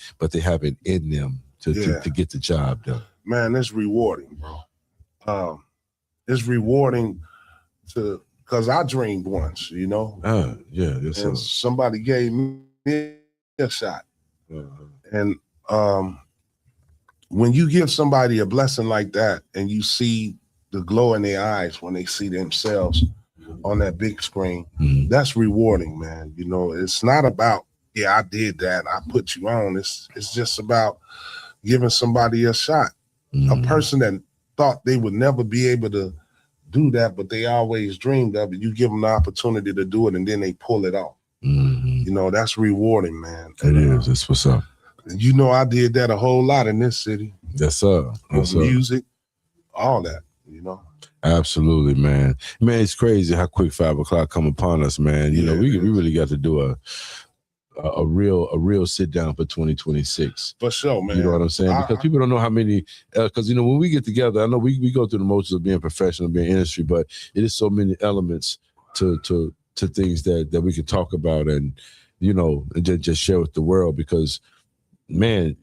in them to get the job done. Man, it's rewarding, bro. It's rewarding because I dreamed once, and somebody gave me a shot. And when you give somebody a blessing like that and you see the glow in their eyes when they see themselves on that big screen, that's rewarding, man. It's not about, I did that, I put you on. It's just about giving somebody a shot. A person that thought they would never be able to do that, but they always dreamed of it. You give them the opportunity to do it, and then they pull it off. That's rewarding, man. It is. That's what's up. I did that a whole lot in this city. Yes, sir. Music, all that, Absolutely, man. Man, it's crazy how quick 5 o'clock come upon us, man. We really got to do a real sit down for 2026. For sure, man. You know what I'm saying? Because people don't know how many. Because when we get together, I know we go through the motions of being professional, being industry, but it is so many elements to things that we can talk about and and just share with the world. Because man,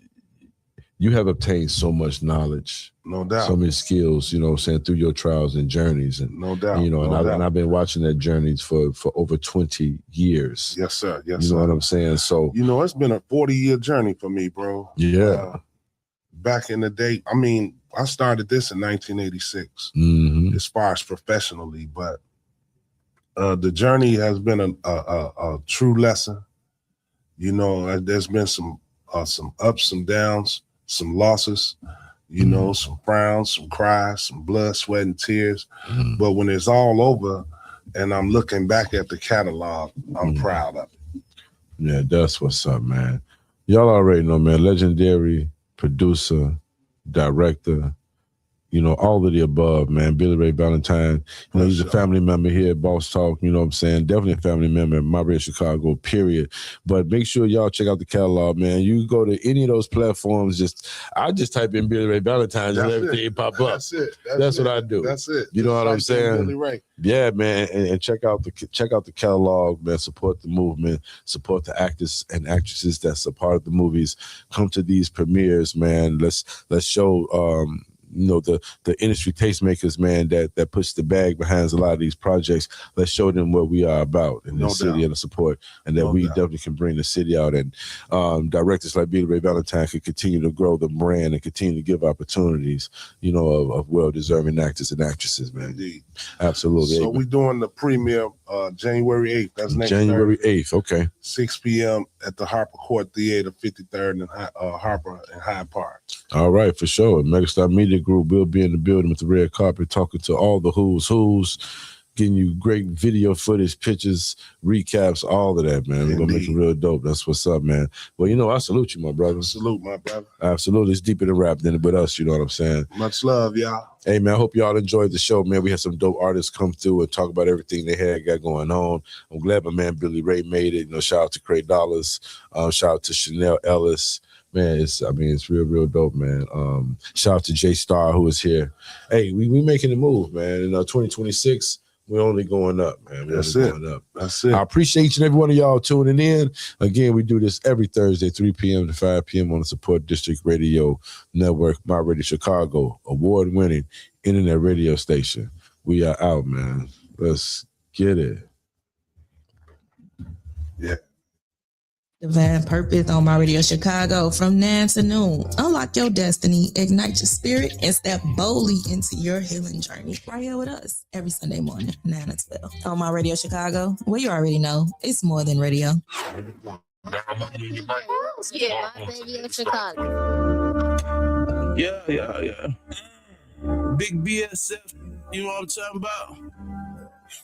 you have obtained so much knowledge, no doubt, so many skills, through your trials and journeys, and no doubt, and I've been watching that journey for over 20 years. Yes, sir. Yes, you know what I'm saying? So it's been a 40-year journey for me, bro. Yeah. Back in the day, I mean, I started this in 1986, as far as professionally, but the journey has been a true lesson. There's been some ups, some downs, some losses, some frowns, some cries, some blood, sweat, and tears. But when it's all over and I'm looking back at the catalog, I'm proud of it. Yeah, that's what's up, man. Y'all already know, man, legendary producer, director, all of the above, man. Billy Ray Valentine, he's a family member here at Boss Talk, you know what I'm saying? Definitely a family member at My Radio Chicago, period. But make sure y'all check out the catalog, man. You go to any of those platforms, I just type in Billy Ray Valentine and everything pop up. That's it. That's what I do. That's it. You know what I'm saying? Billy Ray. Yeah, man, and check out the catalog, man. Support the movement, support the actors and actresses that's a part of the movies. Come to these premieres, man. Let's show the industry tastemakers, man, that puts the bag behind a lot of these projects. Let's show them what we are about in the city and the support, and that we definitely can bring the city out. And directors like Billy Ray Valentine can continue to grow the brand and continue to give opportunities, of well-deserving actors and actresses, man. Indeed. Absolutely. So we're doing the premiere January 8th. That's next January Thursday, 8th. Okay. 6 p.m. at the Harper Court Theater, 53rd and Harper and Hyde Park. All right, for sure. Megastar Media Group will be in the building with the red carpet, talking to all the who's, getting you great video footage, pictures, recaps, all of that, man. We're going to make it real dope. That's what's up, man. Well, I salute you, my brother. Salute, my brother. Absolutely. It's deeper than rap than with us, you know what I'm saying? Much love, y'all. Hey, man, I hope y'all enjoyed the show, man. We had some dope artists come through and talk about everything they got going on. I'm glad my man Billy Ray made it. Shout out to Cray Dollars. Shout out to Chanel Ellis. Man, it's real dope, man. Shout out to J Star, who is here. Hey, we making the move, man. In 2026, we're only going up, man. That's it. I appreciate each and every one of y'all tuning in. Again, we do this every Thursday, 3 p.m. to 5 p.m. on the Support District Radio Network, My Radio Chicago, award-winning internet radio station. We are out, man. Let's get it. Yeah. Divine Purpose on My Radio Chicago from 9 to noon. Unlock your destiny, ignite your spirit, and step boldly into your healing journey. Right here with us every Sunday morning, 9 to 12. On My Radio Chicago, well, you already know, it's more than radio. Yeah, My Radio Chicago. Yeah. Big BSF, you know what I'm talking about?